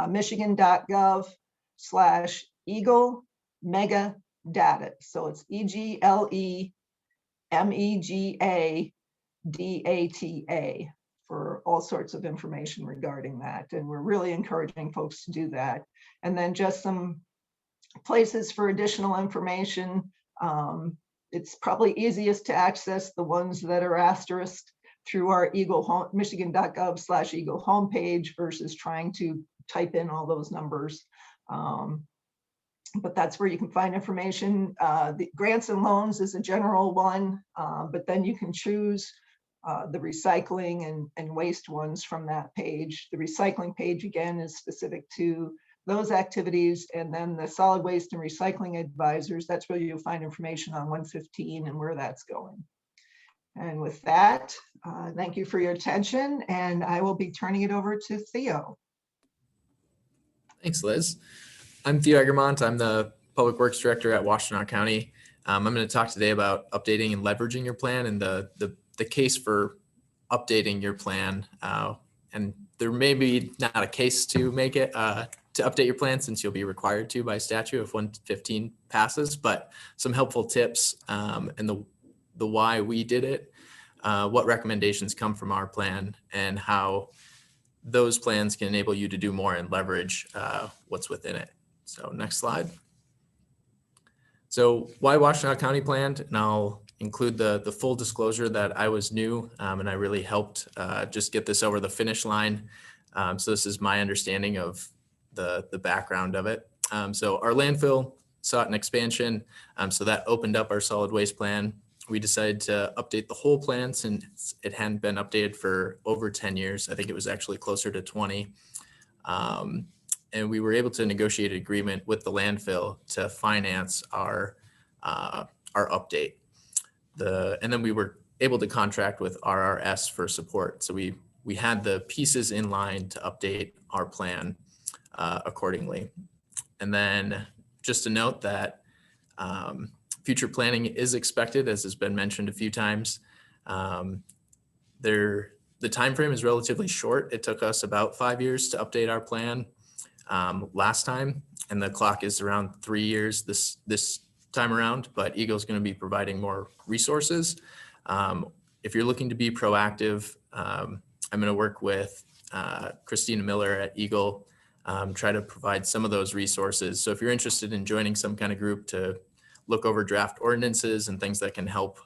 michigan.gov/Eagle Mega Data. So it's EGLEMEGADATA for all sorts of information regarding that. And we're really encouraging folks to do that. And then just some places for additional information. It's probably easiest to access the ones that are asterisked through our michigan.gov/Eagle homepage versus trying to type in all those numbers. But that's where you can find information. The grants and loans is a general one, but then you can choose the recycling and waste ones from that page. The recycling page, again, is specific to those activities. And then the solid waste and recycling advisors, that's where you'll find information on 115 and where that's going. And with that, thank you for your attention. And I will be turning it over to Theo. Thanks, Liz. I'm Theo Egermont. I'm the Public Works Director at Washtenaw County. I'm going to talk today about updating and leveraging your plan and the case for updating your plan. And there may be not a case to make it to update your plan, since you'll be required to by statute if 115 passes, but some helpful tips and the why we did it, what recommendations come from our plan, and how those plans can enable you to do more and leverage what's within it. So next slide. So why Washtenaw County planned, and I'll include the full disclosure that I was new and I really helped just get this over the finish line. So this is my understanding of the background of it. So our landfill sought an expansion, so that opened up our solid waste plan. We decided to update the whole plan since it hadn't been updated for over 10 years. I think it was actually closer to 20. And we were able to negotiate an agreement with the landfill to finance our update. And then we were able to contract with RRS for support. So we had the pieces in line to update our plan accordingly. And then just to note that future planning is expected, as has been mentioned a few times. The time frame is relatively short. It took us about 5 years to update our plan last time, and the clock is around 3 years this time around, but Eagle is going to be providing more resources. If you're looking to be proactive, I'm going to work with Christina Miller at Eagle, try to provide some of those resources. So if you're interested in joining some kind of group to look over draft ordinances and things that can help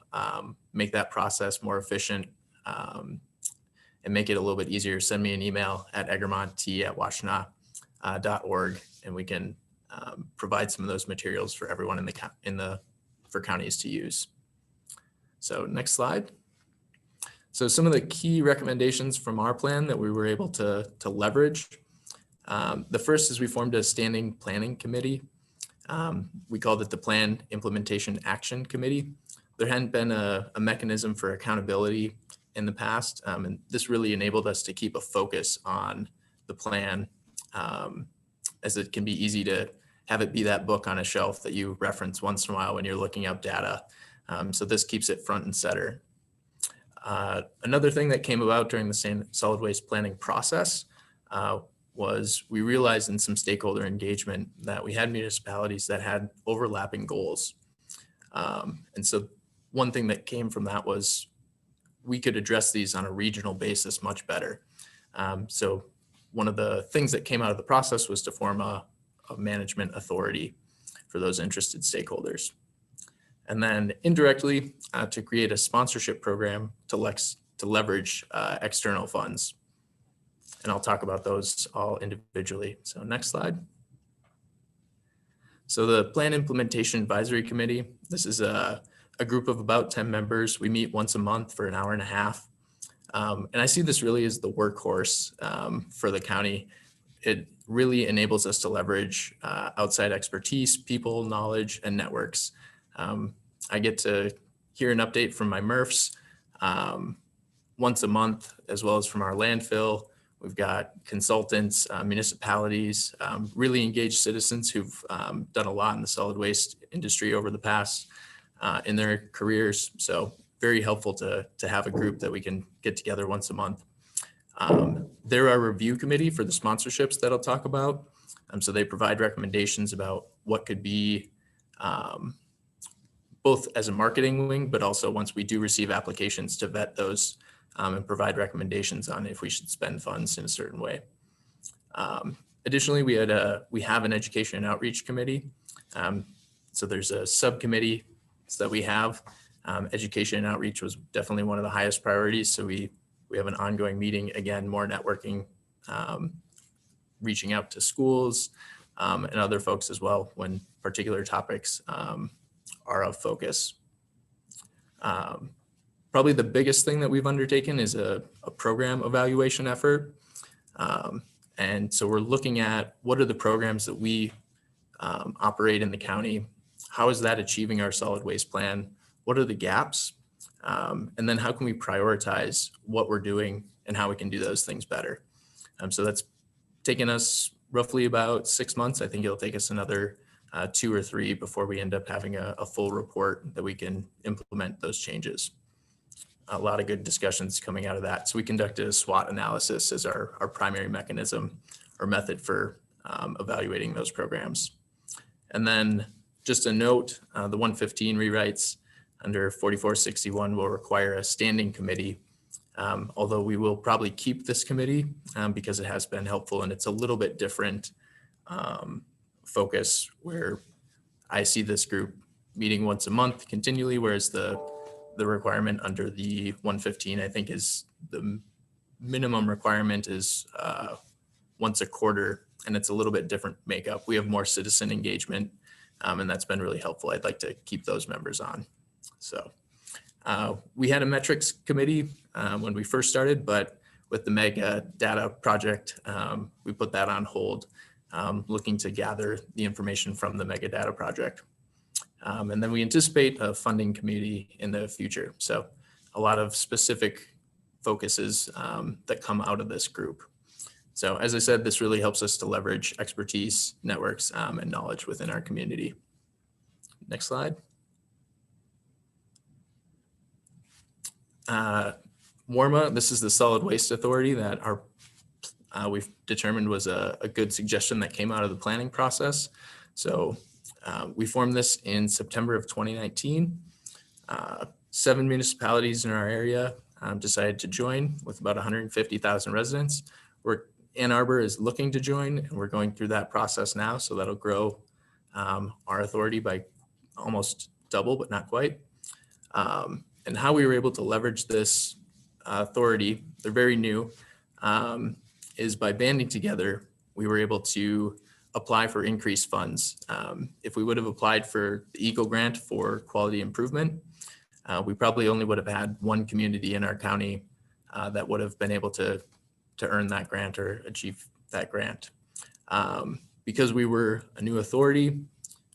make that process more efficient and make it a little bit easier, send me an email at eggermont@washtenaw.org, and we can provide some of those materials for everyone for counties to use. So next slide. So some of the key recommendations from our plan that we were able to leverage. The first is we formed a standing planning committee. We called it the Plan Implementation Action Committee. There hadn't been a mechanism for accountability in the past, and this really enabled us to keep a focus on the plan, as it can be easy to have it be that book on a shelf that you reference once in a while when you're looking up data. So this keeps it front and center. Another thing that came about during the solid waste planning process was we realized in some stakeholder engagement that we had municipalities that had overlapping goals. And so one thing that came from that was we could address these on a regional basis much better. So one of the things that came out of the process was to form a management authority for those interested stakeholders. And then indirectly to create a sponsorship program to leverage external funds. And I'll talk about those all individually. So next slide. So the Plan Implementation Advisory Committee, this is a group of about 10 members. We meet once a month for an hour and a half. And I see this really as the workhorse for the county. It really enables us to leverage outside expertise, people, knowledge, and networks. I get to hear an update from my MRFs once a month, as well as from our landfill. We've got consultants, municipalities, really engaged citizens who've done a lot in the solid waste industry over the past in their careers. So very helpful to have a group that we can get together once a month. They're our review committee for the sponsorships that I'll talk about. So they provide recommendations about what could be both as a marketing wing, but also once we do receive applications to vet those and provide recommendations on if we should spend funds in a certain way. Additionally, we have an education and outreach committee. So there's a subcommittee that we have. Education and outreach was definitely one of the highest priorities. So we have an ongoing meeting, again, more networking, reaching out to schools and other folks as well when particular topics are of focus. Probably the biggest thing that we've undertaken is a program evaluation effort. And so we're looking at what are the programs that we operate in the county? How is that achieving our solid waste plan? What are the gaps? And then how can we prioritize what we're doing and how we can do those things better? So that's taken us roughly about 6 months. I think it'll take us another 2 or 3 before we end up having a full report that we can implement those changes. A lot of good discussions coming out of that. So we conducted a SWOT analysis as our primary mechanism or method for evaluating those programs. And then just a note, the 115 rewrites under 4461 will require a standing committee, although we will probably keep this committee because it has been helpful, and it's a little bit different focus where I see this group meeting once a month continually, whereas the requirement under the 115, I think, is the minimum requirement is once a quarter, and it's a little bit different makeup. We have more citizen engagement, and that's been really helpful. I'd like to keep those members on. So we had a metrics committee when we first started, but with the mega data project, we put that on hold, looking to gather the information from the mega data project. And then we anticipate a funding committee in the future. So a lot of specific focuses that come out of this group. So as I said, this really helps us to leverage expertise, networks, and knowledge within our community. Next slide. WARMA, this is the Solid Waste Authority that we've determined was a good suggestion that came out of the planning process. So we formed this in September of 2019. 7 municipalities in our area decided to join with about 150,000 residents. Ann Arbor is looking to join, and we're going through that process now. So that'll grow our authority by almost double, but not quite. And how we were able to leverage this authority, they're very new, is by banding together, we were able to apply for increased funds. If we would have applied for the Eagle Grant for quality improvement, we probably only would have had 1 community in our county that would have been able to earn that grant or achieve that grant. Because we were a new authority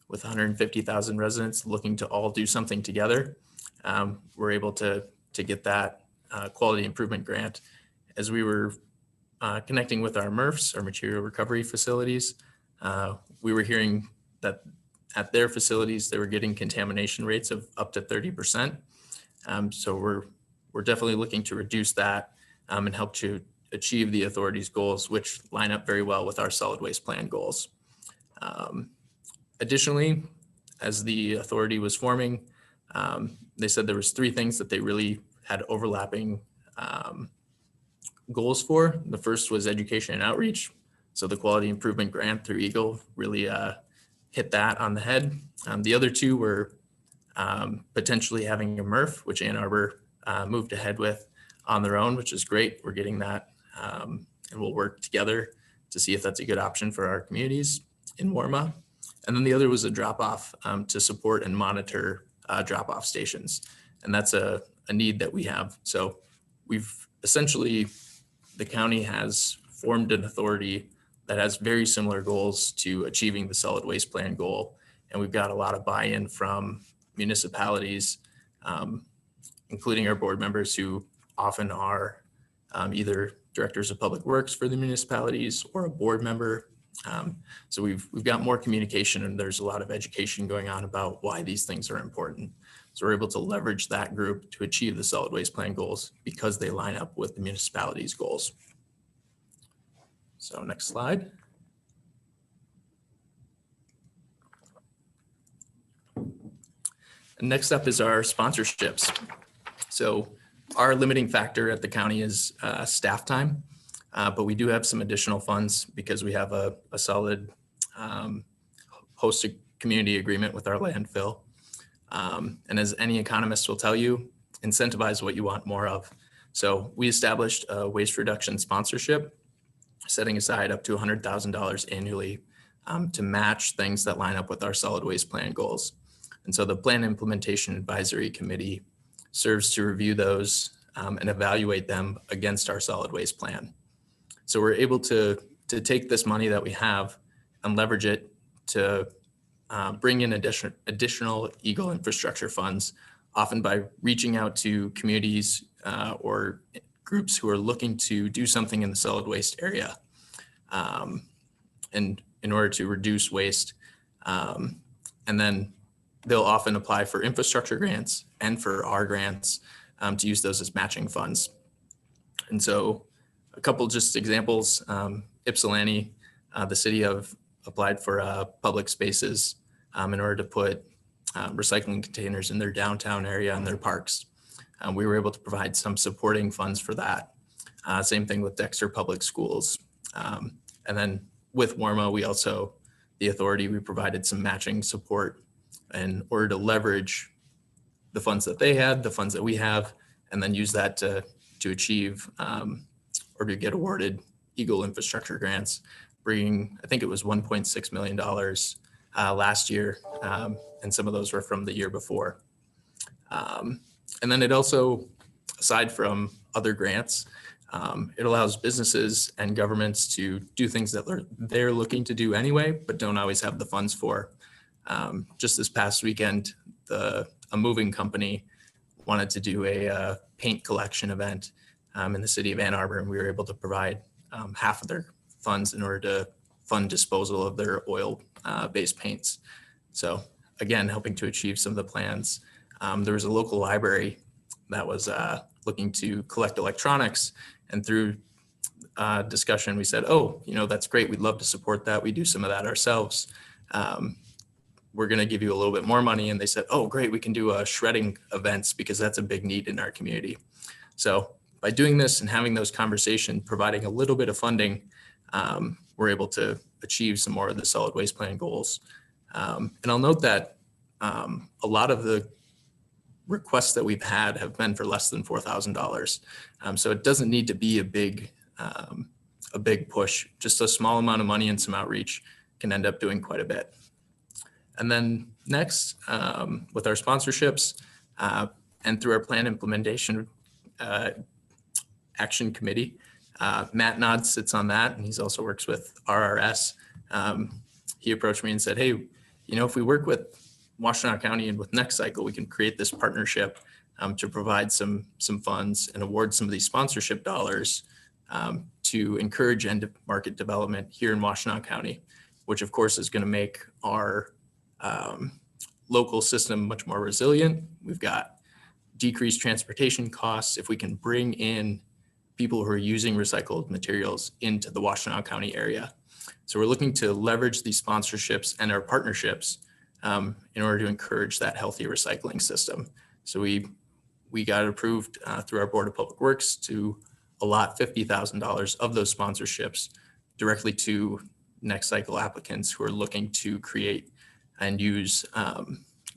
with 150,000 residents looking to all do something together, we're able to get that quality improvement grant. As we were connecting with our MRFs, our material recovery facilities, we were hearing that at their facilities, they were getting contamination rates of up to 30%. So we're definitely looking to reduce that and help to achieve the authority's goals, which line up very well with our solid waste plan goals. Additionally, as the authority was forming, they said there was 3 things that they really had overlapping goals for. The first was education and outreach. So the quality improvement grant through Eagle really hit that on the head. The other 2 were potentially having a MRF, which Ann Arbor moved ahead with on their own, which is great. We're getting that, and we'll work together to see if that's a good option for our communities in WARMA. And then the other was a drop-off to support and monitor drop-off stations. And that's a need that we have. So we've essentially, the county has formed an authority that has very similar goals to achieving the solid waste plan goal. And we've got a lot of buy-in from municipalities, including our board members who often are either directors of public works for the municipalities or a board member. So we've got more communication, and there's a lot of education going on about why these things are important. So we're able to leverage that group to achieve the solid waste plan goals because they line up with the municipality's goals. So next slide. And next up is our sponsorships. So our limiting factor at the county is staff time, but we do have some additional funds because we have a solid host community agreement with our landfill. And as any economist will tell you, incentivize what you want more of. So we established a waste reduction sponsorship, setting aside up to $100,000 annually to match things that line up with our solid waste plan goals. And so the Plan Implementation Advisory Committee serves to review those and evaluate them against our solid waste plan. So we're able to take this money that we have and leverage it to bring in additional Eagle infrastructure funds, often by reaching out to communities or groups who are looking to do something in the solid waste area. And in order to reduce waste And then they'll often apply for infrastructure grants and for our grants to use those as matching funds. And so a couple just examples, Ypsilanti, the city have applied for public spaces in order to put recycling containers in their downtown area and their parks. We were able to provide some supporting funds for that. Same thing with Dexter Public Schools. And then with WARMA, the authority, we provided some matching support in order to leverage the funds that they had, the funds that we have, and then use that to achieve or to get awarded Eagle infrastructure grants, bringing, I think it was $1.6 million last year, and some of those were from the year before. And then it also, aside from other grants, it allows businesses and governments to do things that they're looking to do anyway, but don't always have the funds for. Just this past weekend, a moving company wanted to do a paint collection event in the city of Ann Arbor, and we were able to provide half of their funds in order to fund disposal of their oil-based paints. So again, helping to achieve some of the plans. There was a local library that was looking to collect electronics, and through discussion, we said, oh, that's great. We'd love to support that. We do some of that ourselves. We're going to give you a little bit more money. And they said, oh, great. We can do shredding events because that's a big need in our community. So by doing this and having those conversations, providing a little bit of funding, we're able to achieve some more of the solid waste plan goals. And I'll note that a lot of the requests that we've had have been for less than $4,000. So it doesn't need to be a big push. Just a small amount of money and some outreach can end up doing quite a bit. And then next, with our sponsorships and through our plan implementation action committee, Matt Nod sits on that, and he also works with RRS. He approached me and said, hey, if we work with Washtenaw County and with Next Cycle, we can create this partnership to provide some funds and award some of these sponsorship dollars to encourage end market development here in Washtenaw County, which of course is going to make our local system much more resilient. We've got decreased transportation costs if we can bring in people who are using recycled materials into the Washtenaw County area. So we're looking to leverage these sponsorships and our partnerships in order to encourage that healthy recycling system. So we got approved through our Board of Public Works to allot $50,000 of those sponsorships directly to Next Cycle applicants who are looking to create and use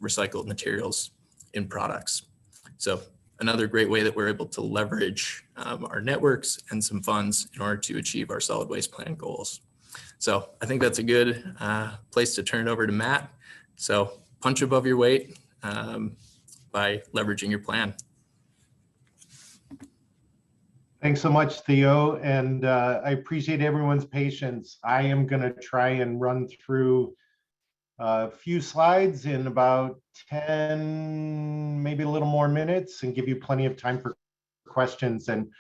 recycled materials in products. So another great way that we're able to leverage our networks and some funds in order to achieve our solid waste plan goals. So I think that's a good place to turn it over to Matt. So punch above your weight by leveraging your plan. Thanks so much, Theo. And I appreciate everyone's patience. I am going to try and run through a few slides in about 10, maybe a little more minutes, and give you plenty of time for questions. And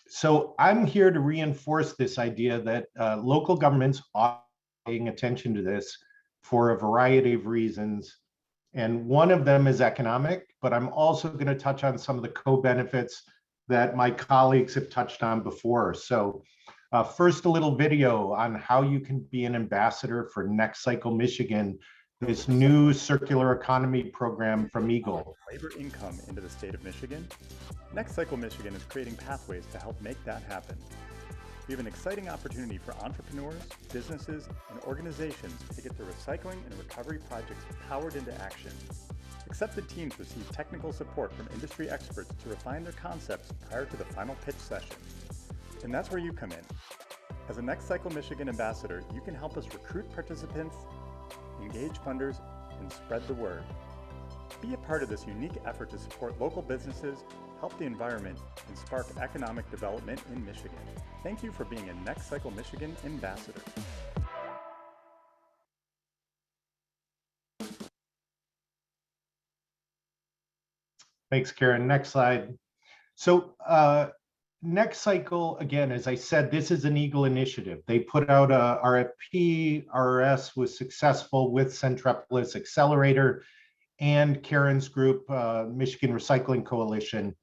so I'm here to reinforce this idea that local governments are paying attention to this for a variety of reasons. And one of them is economic, but I'm also going to touch on some of the co-benefits that my colleagues have touched on before. So first, a little video on how you can be an ambassador for Next Cycle Michigan, this new circular economy program from Eagle. Labor income into the state of Michigan. Next Cycle Michigan is creating pathways to help make that happen. We have an exciting opportunity for entrepreneurs, businesses, and organizations to get their recycling and recovery projects powered into action. Accepted teams receive technical support from industry experts to refine their concepts prior to the final pitch session. And that's where you come in. As a Next Cycle Michigan ambassador, you can help us recruit participants, engage funders, and spread the word. Be a part of this unique effort to support local businesses, help the environment, and spark economic development in Michigan. Thank you for being a Next Cycle Michigan ambassador. Thanks, Karen. Next slide. So next cycle, again, as I said, this is an Eagle initiative. They put out a RFP, RRS was successful with Centropolis Accelerator and Karen's group, Michigan Recycling Coalition.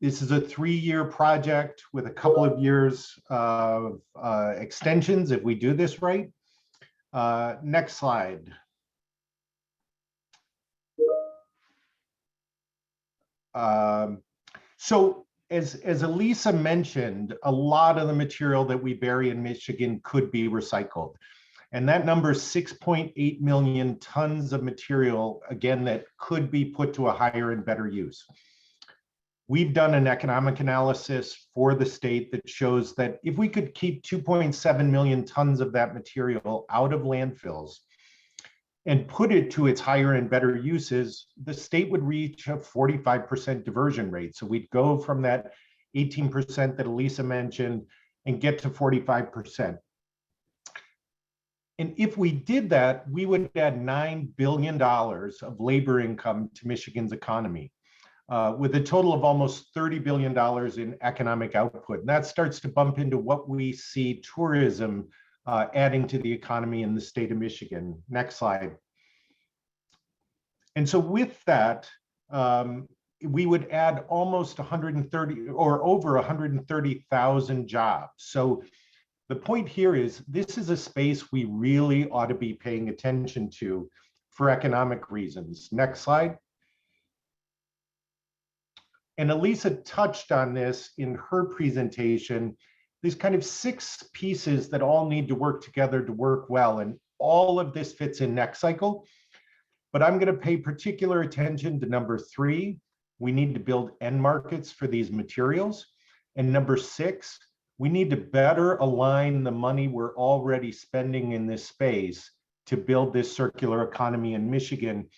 This is a 3-year project with a couple of years of extensions if we do this right. Next slide. So as Elisa mentioned, a lot of the material that we bury in Michigan could be recycled. And that number is 6.8 million tons of material, again, that could be put to a higher and better use. We've done an economic analysis for the state that shows that if we could keep 2.7 million tons of that material out of landfills and put it to its higher and better uses, the state would reach a 45% diversion rate. So we'd go from that 18% that Elisa mentioned and get to 45%. And if we did that, we would add $9 billion of labor income to Michigan's economy, with a total of almost $30 billion in economic output. And that starts to bump into what we see tourism adding to the economy in the state of Michigan. Next slide. And so with that, we would add almost 130 or over 130,000 jobs. So the point here is this is a space we really ought to be paying attention to for economic reasons. Next slide. And Elisa touched on this in her presentation, these kind of 6 pieces that all need to work together to work well. And all of this fits in next cycle. But I'm going to pay particular attention to number 3. We need to build end markets for these materials. And number 6, we need to better align the money we're already spending in this space to build this circular economy in Michigan.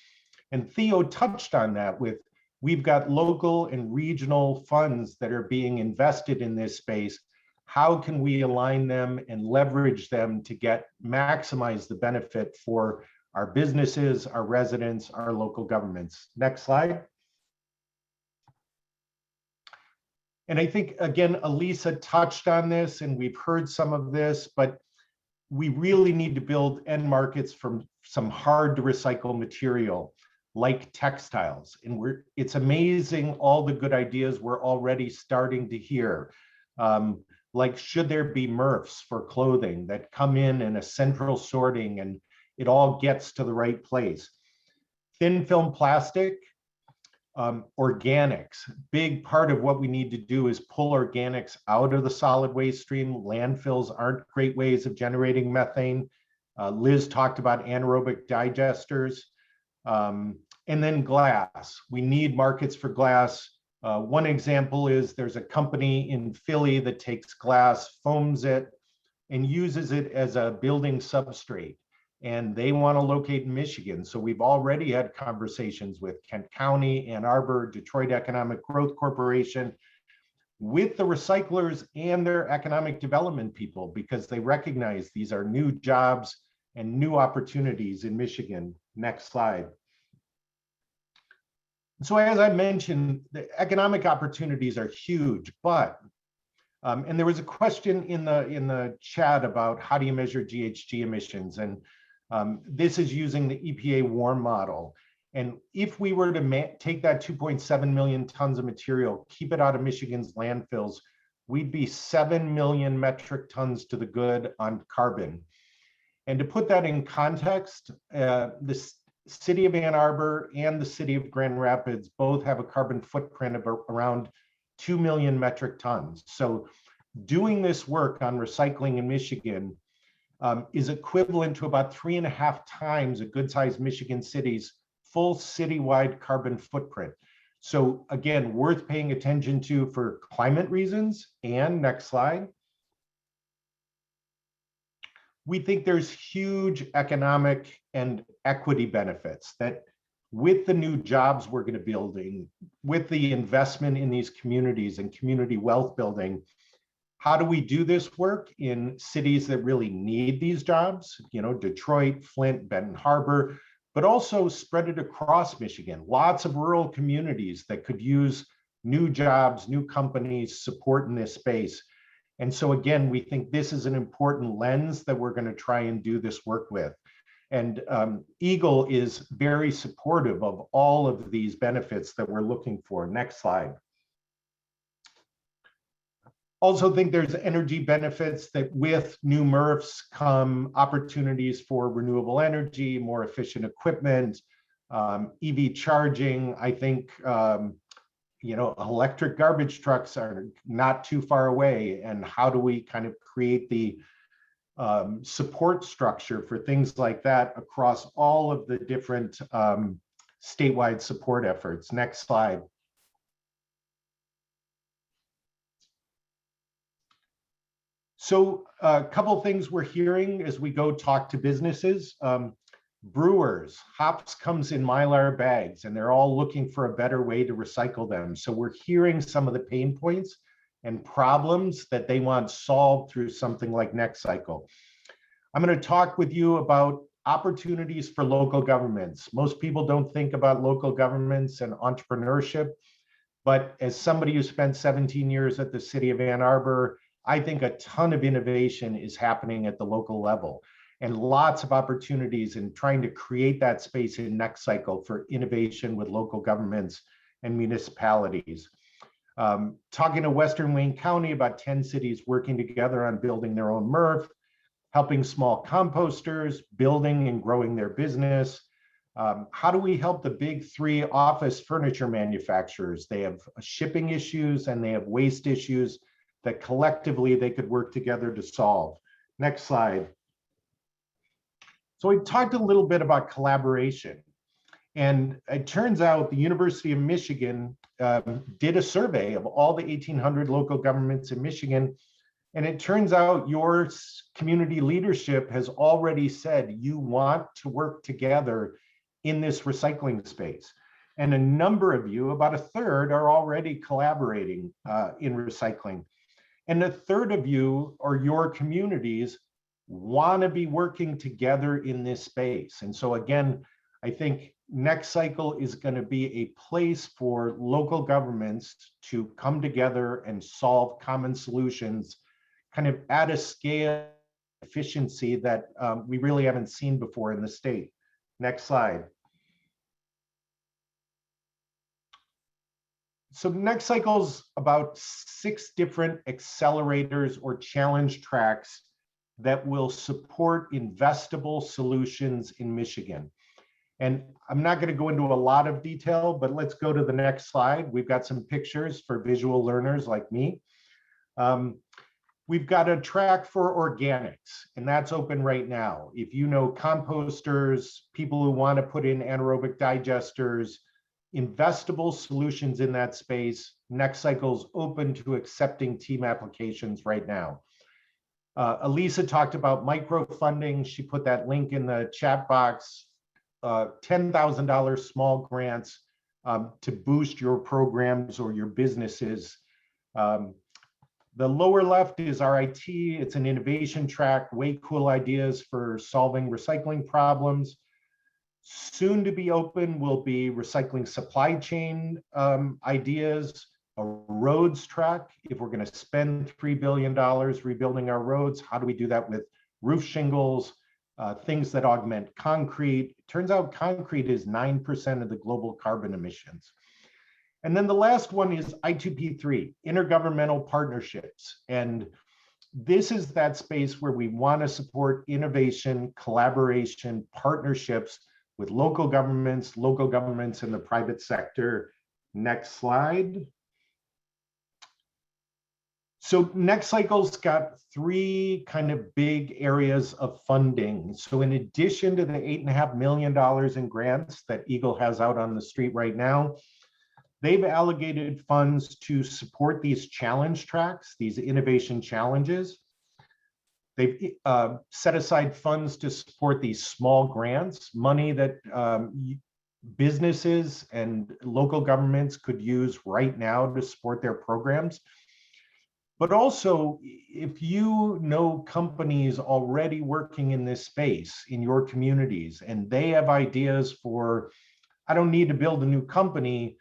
And Theo touched on that with, we've got local and regional funds that are being invested in this space. How can we align them and leverage them to maximize the benefit for our businesses, our residents, our local governments? Next slide. And I think, again, Elisa touched on this and we've heard some of this, but we really need to build end markets from some hard to recycle material like textiles. And it's amazing all the good ideas we're already starting to hear. Like, should there be MRFs for clothing that come in a central sorting and it all gets to the right place? Thin film plastic, organics. Big part of what we need to do is pull organics out of the solid waste stream. Landfills aren't great ways of generating methane. Liz talked about anaerobic digesters. And then glass. We need markets for glass. One example is there's a company in Philly that takes glass, foams it, and uses it as a building substrate. And they want to locate in Michigan. So we've already had conversations with Kent County, Ann Arbor, Detroit Economic Growth Corporation, with the recyclers and their economic development people, because they recognize these are new jobs and new opportunities in Michigan. Next slide. So as I mentioned, the economic opportunities are huge, but, and there was a question in the chat about how do you measure GHG emissions? And this is using the EPA WARM model. And if we were to take that 2.7 million tons of material, keep it out of Michigan's landfills, we'd be 7 million metric tons to the good on carbon. And to put that in context, the city of Ann Arbor and the city of Grand Rapids both have a carbon footprint of around 2 million metric tons. So doing this work on recycling in Michigan is equivalent to about 3.5 times a good-sized Michigan city's full citywide carbon footprint. So again, worth paying attention to for climate reasons. And next slide. We think there's huge economic and equity benefits that with the new jobs we're going to be building, with the investment in these communities and community wealth building, how do we do this work in cities that really need these jobs? You know, Detroit, Flint, Benton Harbor, but also spread it across Michigan. Lots of rural communities that could use new jobs, new companies support in this space. And so again, we think this is an important lens that we're going to try and do this work with. And Eagle is very supportive of all of these benefits that we're looking for. Next slide. Also think there's energy benefits that with new MRFs come opportunities for renewable energy, more efficient equipment, EV charging. I think electric garbage trucks are not too far away, and how do we kind of create the support structure for things like that across all of the different statewide support efforts. Next slide. So a couple things we're hearing as we go talk to businesses. Brewers, hops comes in Mylar bags, and they're all looking for a better way to recycle them. So we're hearing some of the pain points and problems that they want solved through something like NextCycle. I'm going to talk with you about opportunities for local governments. Most people don't think about local governments and entrepreneurship, but as somebody who spent 17 years at the city of Ann Arbor, I think a ton of innovation is happening at the local level, and lots of opportunities in trying to create that space in NextCycle for innovation with local governments and municipalities. Talking to Western Wayne County about 10 cities working together on building their own MRF, helping small composters, building and growing their business. How do we help the big three office furniture manufacturers? They have shipping issues and they have waste issues that collectively they could work together to solve. Next slide. So we talked a little bit about collaboration, and it turns out the University of Michigan did a survey of all the 1,800 local governments in Michigan, and it turns out your community leadership has already said you want to work together in this recycling space. And a number of you, about a third, are already collaborating in recycling. And a third of you or your communities want to be working together in this space. And so again, I think NextCycle is going to be a place for local governments to come together and solve common solutions kind of at a scale efficiency that we really haven't seen before in the state. Next slide. So NextCycle's about 6 different accelerators or challenge tracks that will support investable solutions in Michigan. And I'm not going to go into a lot of detail, but let's go to the next slide. We've got some pictures for visual learners like me. We've got a track for organics, and that's open right now. If you know composters, people who want to put in anaerobic digesters, investable solutions in that space, NextCycle's open to accepting team applications right now. Elisa talked about microfunding. She put that link in the chat box, $10,000 small grants to boost your programs or your businesses. The lower left is RIT. It's an innovation track, way cool ideas for solving recycling problems. Soon to be open will be recycling supply chain ideas, a roads track. If we're going to spend $3 billion rebuilding our roads, how do we do that with roof shingles, things that augment concrete? Turns out concrete is 9% of the global carbon emissions. And then the last one is I2P3, intergovernmental partnerships. And this is that space where we want to support innovation, collaboration, partnerships with local governments in the private sector. Next slide. So NextCycle's got 3 kind of big areas of funding. So in addition to the $8.5 million in grants that Eagle has out on the street right now, they've allocated funds to support these challenge tracks, these innovation challenges. They've set aside funds to support these small grants, money that businesses and local governments could use right now to support their programs. But also, if you know companies already working in this space in your communities, and they have ideas for, I don't need to build a new company,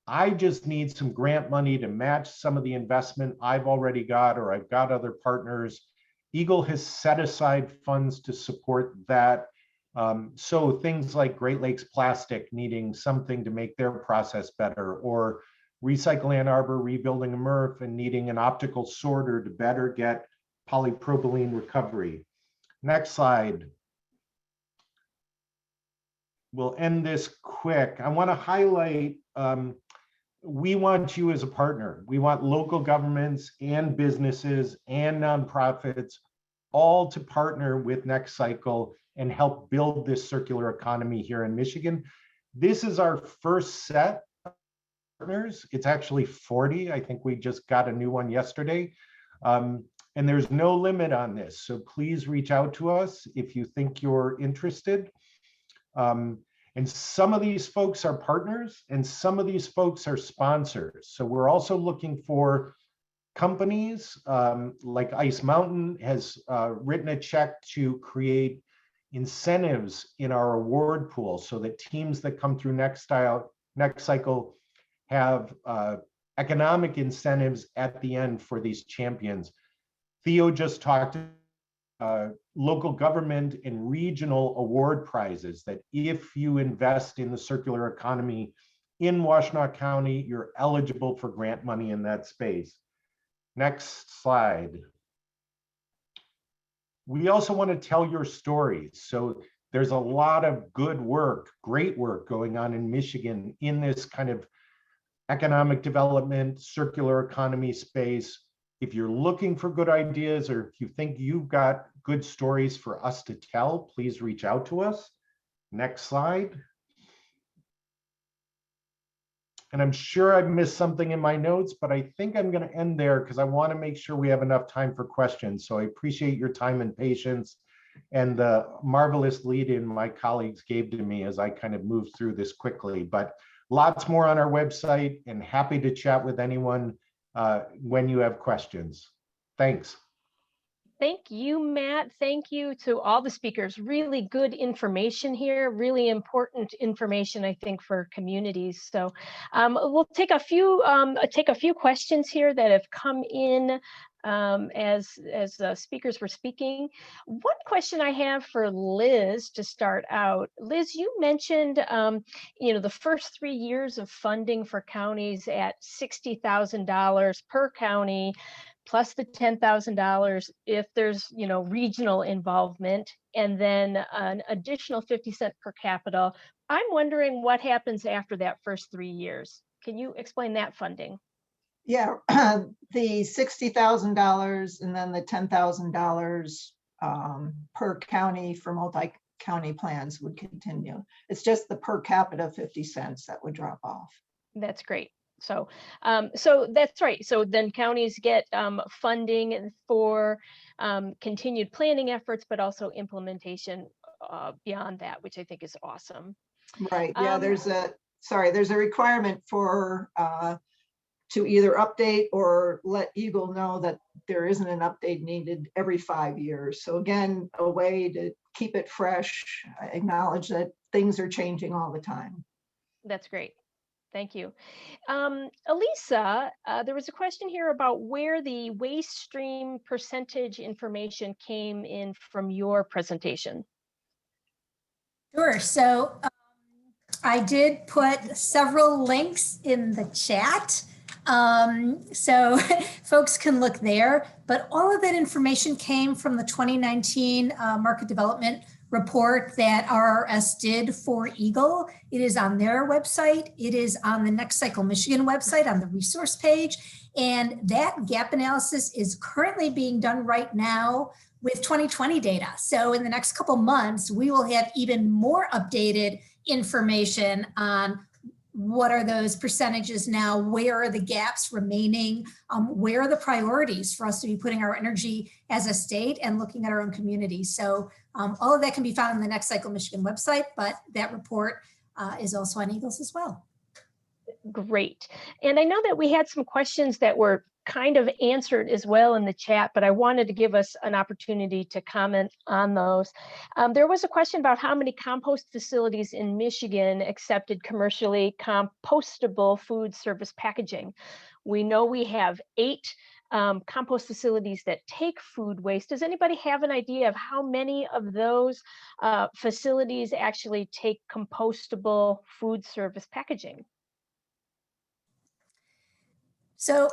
I just need some grant money to match some of the investment I've already got, or I've got other partners. Eagle has set aside funds to support that. So things like Great Lakes Plastic needing something to make their process better, or Recycle Ann Arbor rebuilding a MRF and needing an optical sorter to better get polypropylene recovery. Next slide. We'll end this quick. I want to highlight, we want you as a partner. We want local governments and businesses and nonprofits all to partner with Next Cycle and help build this circular economy here in Michigan. This is our first set of partners. It's actually 40. I think we just got a new one yesterday. And there's no limit on this. So please reach out to us if you think you're interested. And some of these folks are partners and some of these folks are sponsors. So we're also looking for companies like Ice Mountain has written a check to create incentives in our award pool so that teams that come through Next Cycle have economic incentives at the end for these champions. Theo just talked local government and regional award prizes that if you invest in the circular economy in Washtenaw County, you're eligible for grant money in that space. Next slide. We also want to tell your stories. So there's a lot of good work, great work going on in Michigan in this kind of economic development, circular economy space. If you're looking for good ideas or if you think you've got good stories for us to tell, please reach out to us. Next slide. And I'm sure I've missed something in my notes, but I think I'm going to end there because I want to make sure we have enough time for questions. So I appreciate your time and patience and the marvelous lead-in my colleagues gave to me as I kind of moved through this quickly. But lots more on our website and happy to chat with anyone when you have questions. Thanks. Thank you, Matt. Thank you to all the speakers. Really good information here, really important information, I think, for communities. So we'll take a few questions here that have come in as speakers were speaking. One question I have for Liz to start out. Liz, you mentioned the first 3 years of funding for counties at $60,000 per county, plus the $10,000 if there's regional involvement, and then an additional 50 cents per capita. I'm wondering what happens after that first 3 years. Can you explain that funding? Yeah, the $60,000 and then the $10,000 per county for multi-county plans would continue. It's just the per capita 50 cents that would drop off. That's great. So that's right. So then counties get funding for continued planning efforts, but also implementation beyond that, which I think is awesome. Right. Yeah, there's a requirement for to either update or let Eagle know that there isn't an update needed every 5 years. So again, a way to keep it fresh, acknowledge that things are changing all the time. That's great. Thank you. Elisa, there was a question here about where the waste stream percentage information came in from your presentation. Sure. So I did put several links in the chat. So folks can look there, but all of that information came from the 2019 market development report that RRS did for Eagle. It is on their website. It is on the Next Cycle Michigan website on the resource page. And that gap analysis is currently being done right now with 2020 data. So in the next couple months, we will have even more updated information on what are those percentages now, where are the gaps remaining, where are the priorities for us to be putting our energy as a state and looking at our own community. So all of that can be found on the Next Cycle Michigan website, but that report is also on Eagles as well. Great. And I know that we had some questions that were kind of answered as well in the chat, but I wanted to give us an opportunity to comment on those. There was a question about how many compost facilities in Michigan accepted commercially compostable food service packaging. We know we have 8 compost facilities that take food waste. Does anybody have an idea of how many of those facilities actually take compostable food service packaging? So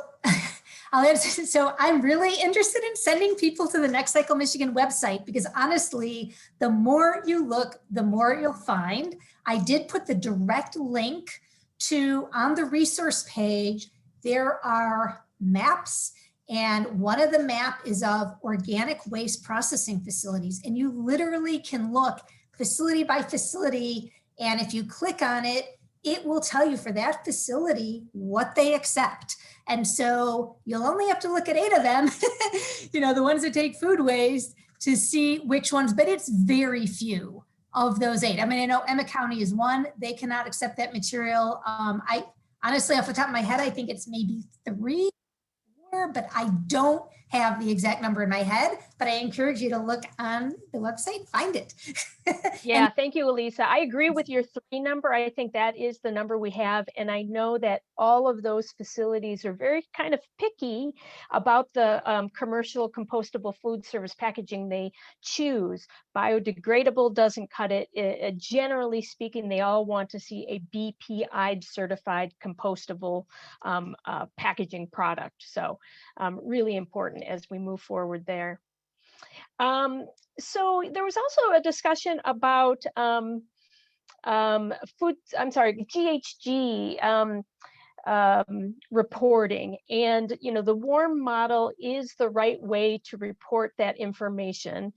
I'll answer. So I'm really interested in sending people to the Next Cycle Michigan website, because honestly, the more you look, the more you'll find. I did put the direct link to, on the resource page, there are maps, and one of the map is of organic waste processing facilities. And you literally can look facility by facility, and if you click on it, it will tell you for that facility what they accept. And so you'll only have to look at 8 of them, the ones that take food waste, to see which ones, but it's very few of those 8. I mean, I know Emmett County is one, they cannot accept that material. I honestly, off the top of my head, I think it's maybe 3, but I don't have the exact number in my head, but I encourage you to look on the website, find it. Yeah, thank you, Elisa. I agree with your 3 number. I think that is the number we have. And I know that all of those facilities are very kind of picky about the commercial compostable food service packaging they choose. Biodegradable doesn't cut it. Generally speaking, they all want to see a BPI certified compostable packaging product. So really important as we move forward there. So there was also a discussion about GHG reporting, and the WARM model is the right way to report that information.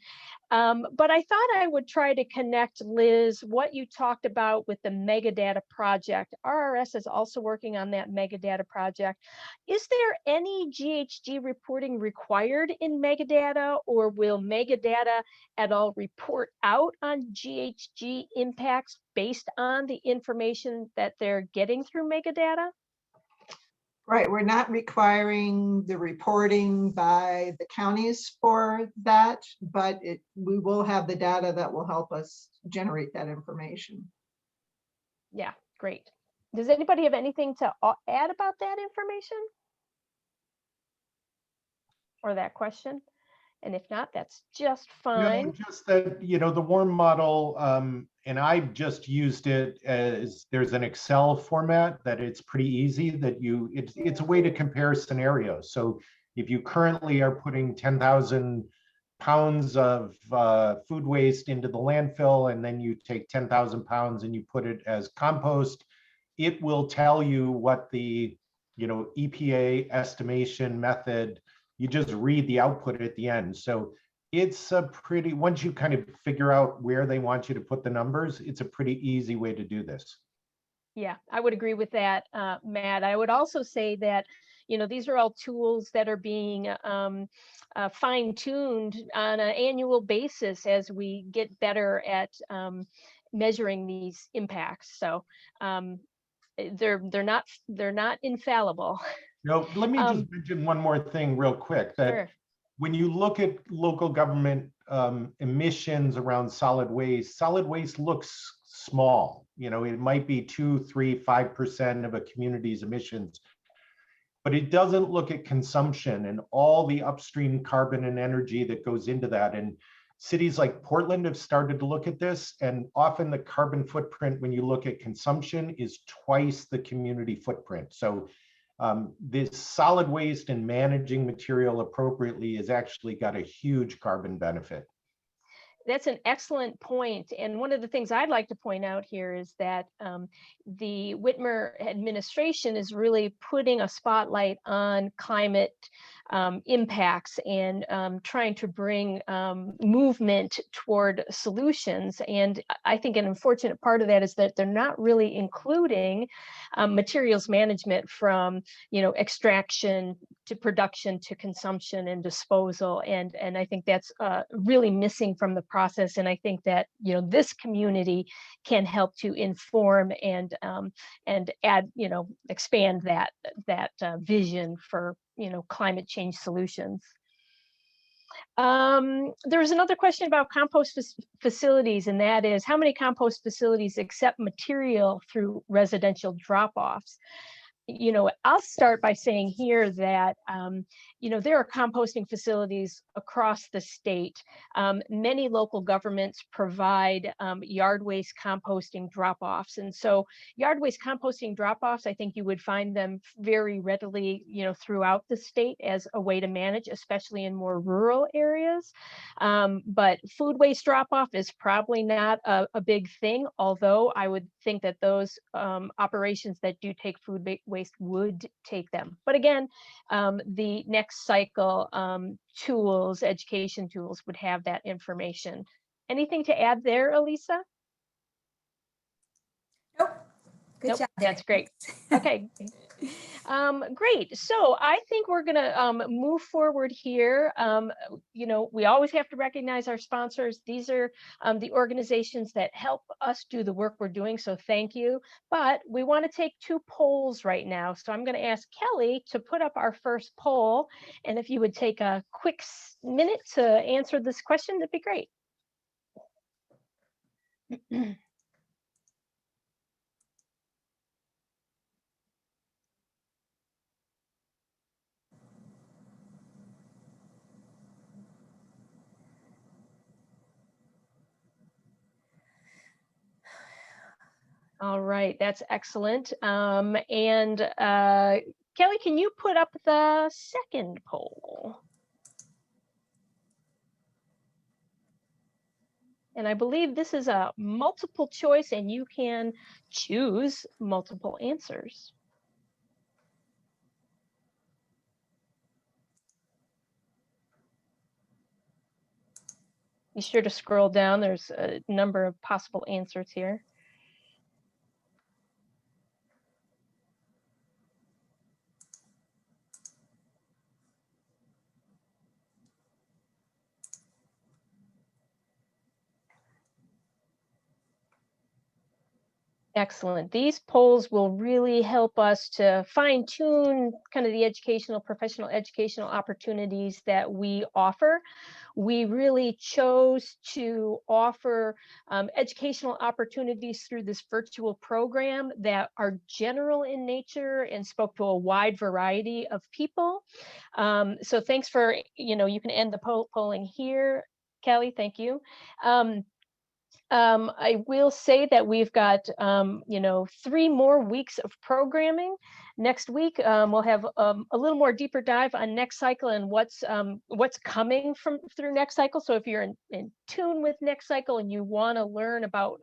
But I thought I would try to connect, Liz, what you talked about with the Megadata project. RRS is also working on that Megadata project. Is there any GHG reporting required in Megadata, or will Megadata at all report out on GHG impacts based on the information that they're getting through Megadata? Right, we're not requiring the reporting by the counties for that, but we will have the data that will help us generate that information. Yeah, great. Does anybody have anything to add about that information or that question? And if not, that's just fine. No, just that, the WARM model, and I've just used it as, there's an Excel format that it's pretty easy that it's a way to compare scenarios. So if you currently are putting 10,000 pounds of food waste into the landfill, and then you take 10,000 pounds and you put it as compost, it will tell you what the, EPA estimation method, you just read the output at the end. So it's a pretty, once you kind of figure out where they want you to put the numbers, it's a pretty easy way to do this. Yeah, I would agree with that, Matt. I would also say that, these are all tools that are being fine-tuned on an annual basis as we get better at measuring these impacts. So they're not infallible. No, let me just mention one more thing real quick, that Sure. When you look at local government emissions around solid waste looks small. It might be 2, 3, 5% of a community's emissions, but it doesn't look at consumption and all the upstream carbon and energy that goes into that. And cities like Portland have started to look at this, and often the carbon footprint, when you look at consumption, is twice the community footprint. So this solid waste and managing material appropriately has actually got a huge carbon benefit. That's an excellent point. And one of the things I'd like to point out here is that the Whitmer administration is really putting a spotlight on climate impacts and trying to bring movement toward solutions. And I think an unfortunate part of that is that they're not really including materials management from, extraction to production, to consumption and disposal. And I think that's really missing from the process. And I think that, you know, this community can help to inform and add, you know, expand that vision for, you know, climate change solutions. There's another question about compost facilities, and that is, how many compost facilities accept material through residential drop-offs? You know, I'll start by saying here that, you know, there are composting facilities across the state. Many local governments provide yard waste composting drop-offs. And so yard waste composting drop-offs, I think you would find them very readily, you know, throughout the state as a way to manage, especially in more rural areas. But food waste drop-off is probably not a big thing, although I would think that those operations that do take food waste would take them. But again, the next cycle tools, education tools would have that information. Anything to add there, Elisa? Nope. Good Nope, job. that's great. Okay. Great. So I think we're going to move forward here. You know, we always have to recognize our sponsors. These are the organizations that help us do the work we're doing. So thank you. But we want to take 2 polls right now. So I'm going to ask Kelly to put up our first poll. And if you would take a quick minute to answer this question, that'd be great. All right, that's excellent. And Kelly, can you put up the second poll? And I believe this is a multiple choice and you can choose multiple answers. Be sure to scroll down. There's a number of possible answers here. Excellent. These polls will really help us to fine tune kind of the professional educational opportunities that we offer. We really chose to offer educational opportunities through this virtual program that are general in nature and spoke to a wide variety of people. So thanks for, you know, you can end the polling here. Kelly, thank you. I will say that we've got, you know, 3 more weeks of programming. Next week, we'll have a little more deeper dive on Next Cycle and what's coming through Next Cycle. So if you're in tune with Next Cycle and you want to learn about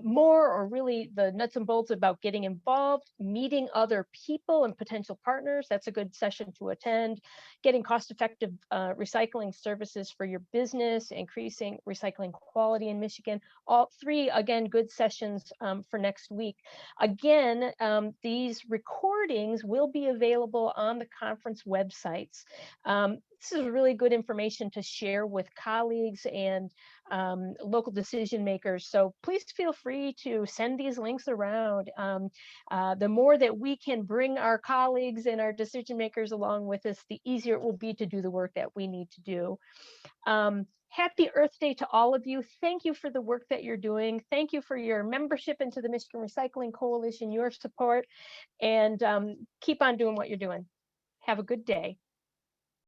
more, or really the nuts and bolts about getting involved, meeting other people and potential partners, that's a good session to attend. Getting cost-effective recycling services for your business, increasing recycling quality in Michigan. All 3, again, good sessions for next week. Again, these recordings will be available on the conference websites. This is really good information to share with colleagues and local decision makers. So please feel free to send these links around. The more that we can bring our colleagues and our decision makers along with us, the easier it will be to do the work that we need to do. Happy Earth Day to all of you. Thank you for the work that you're doing. Thank you for your membership into the Michigan Recycling Coalition, your support, and keep on doing what you're doing. Have a good day.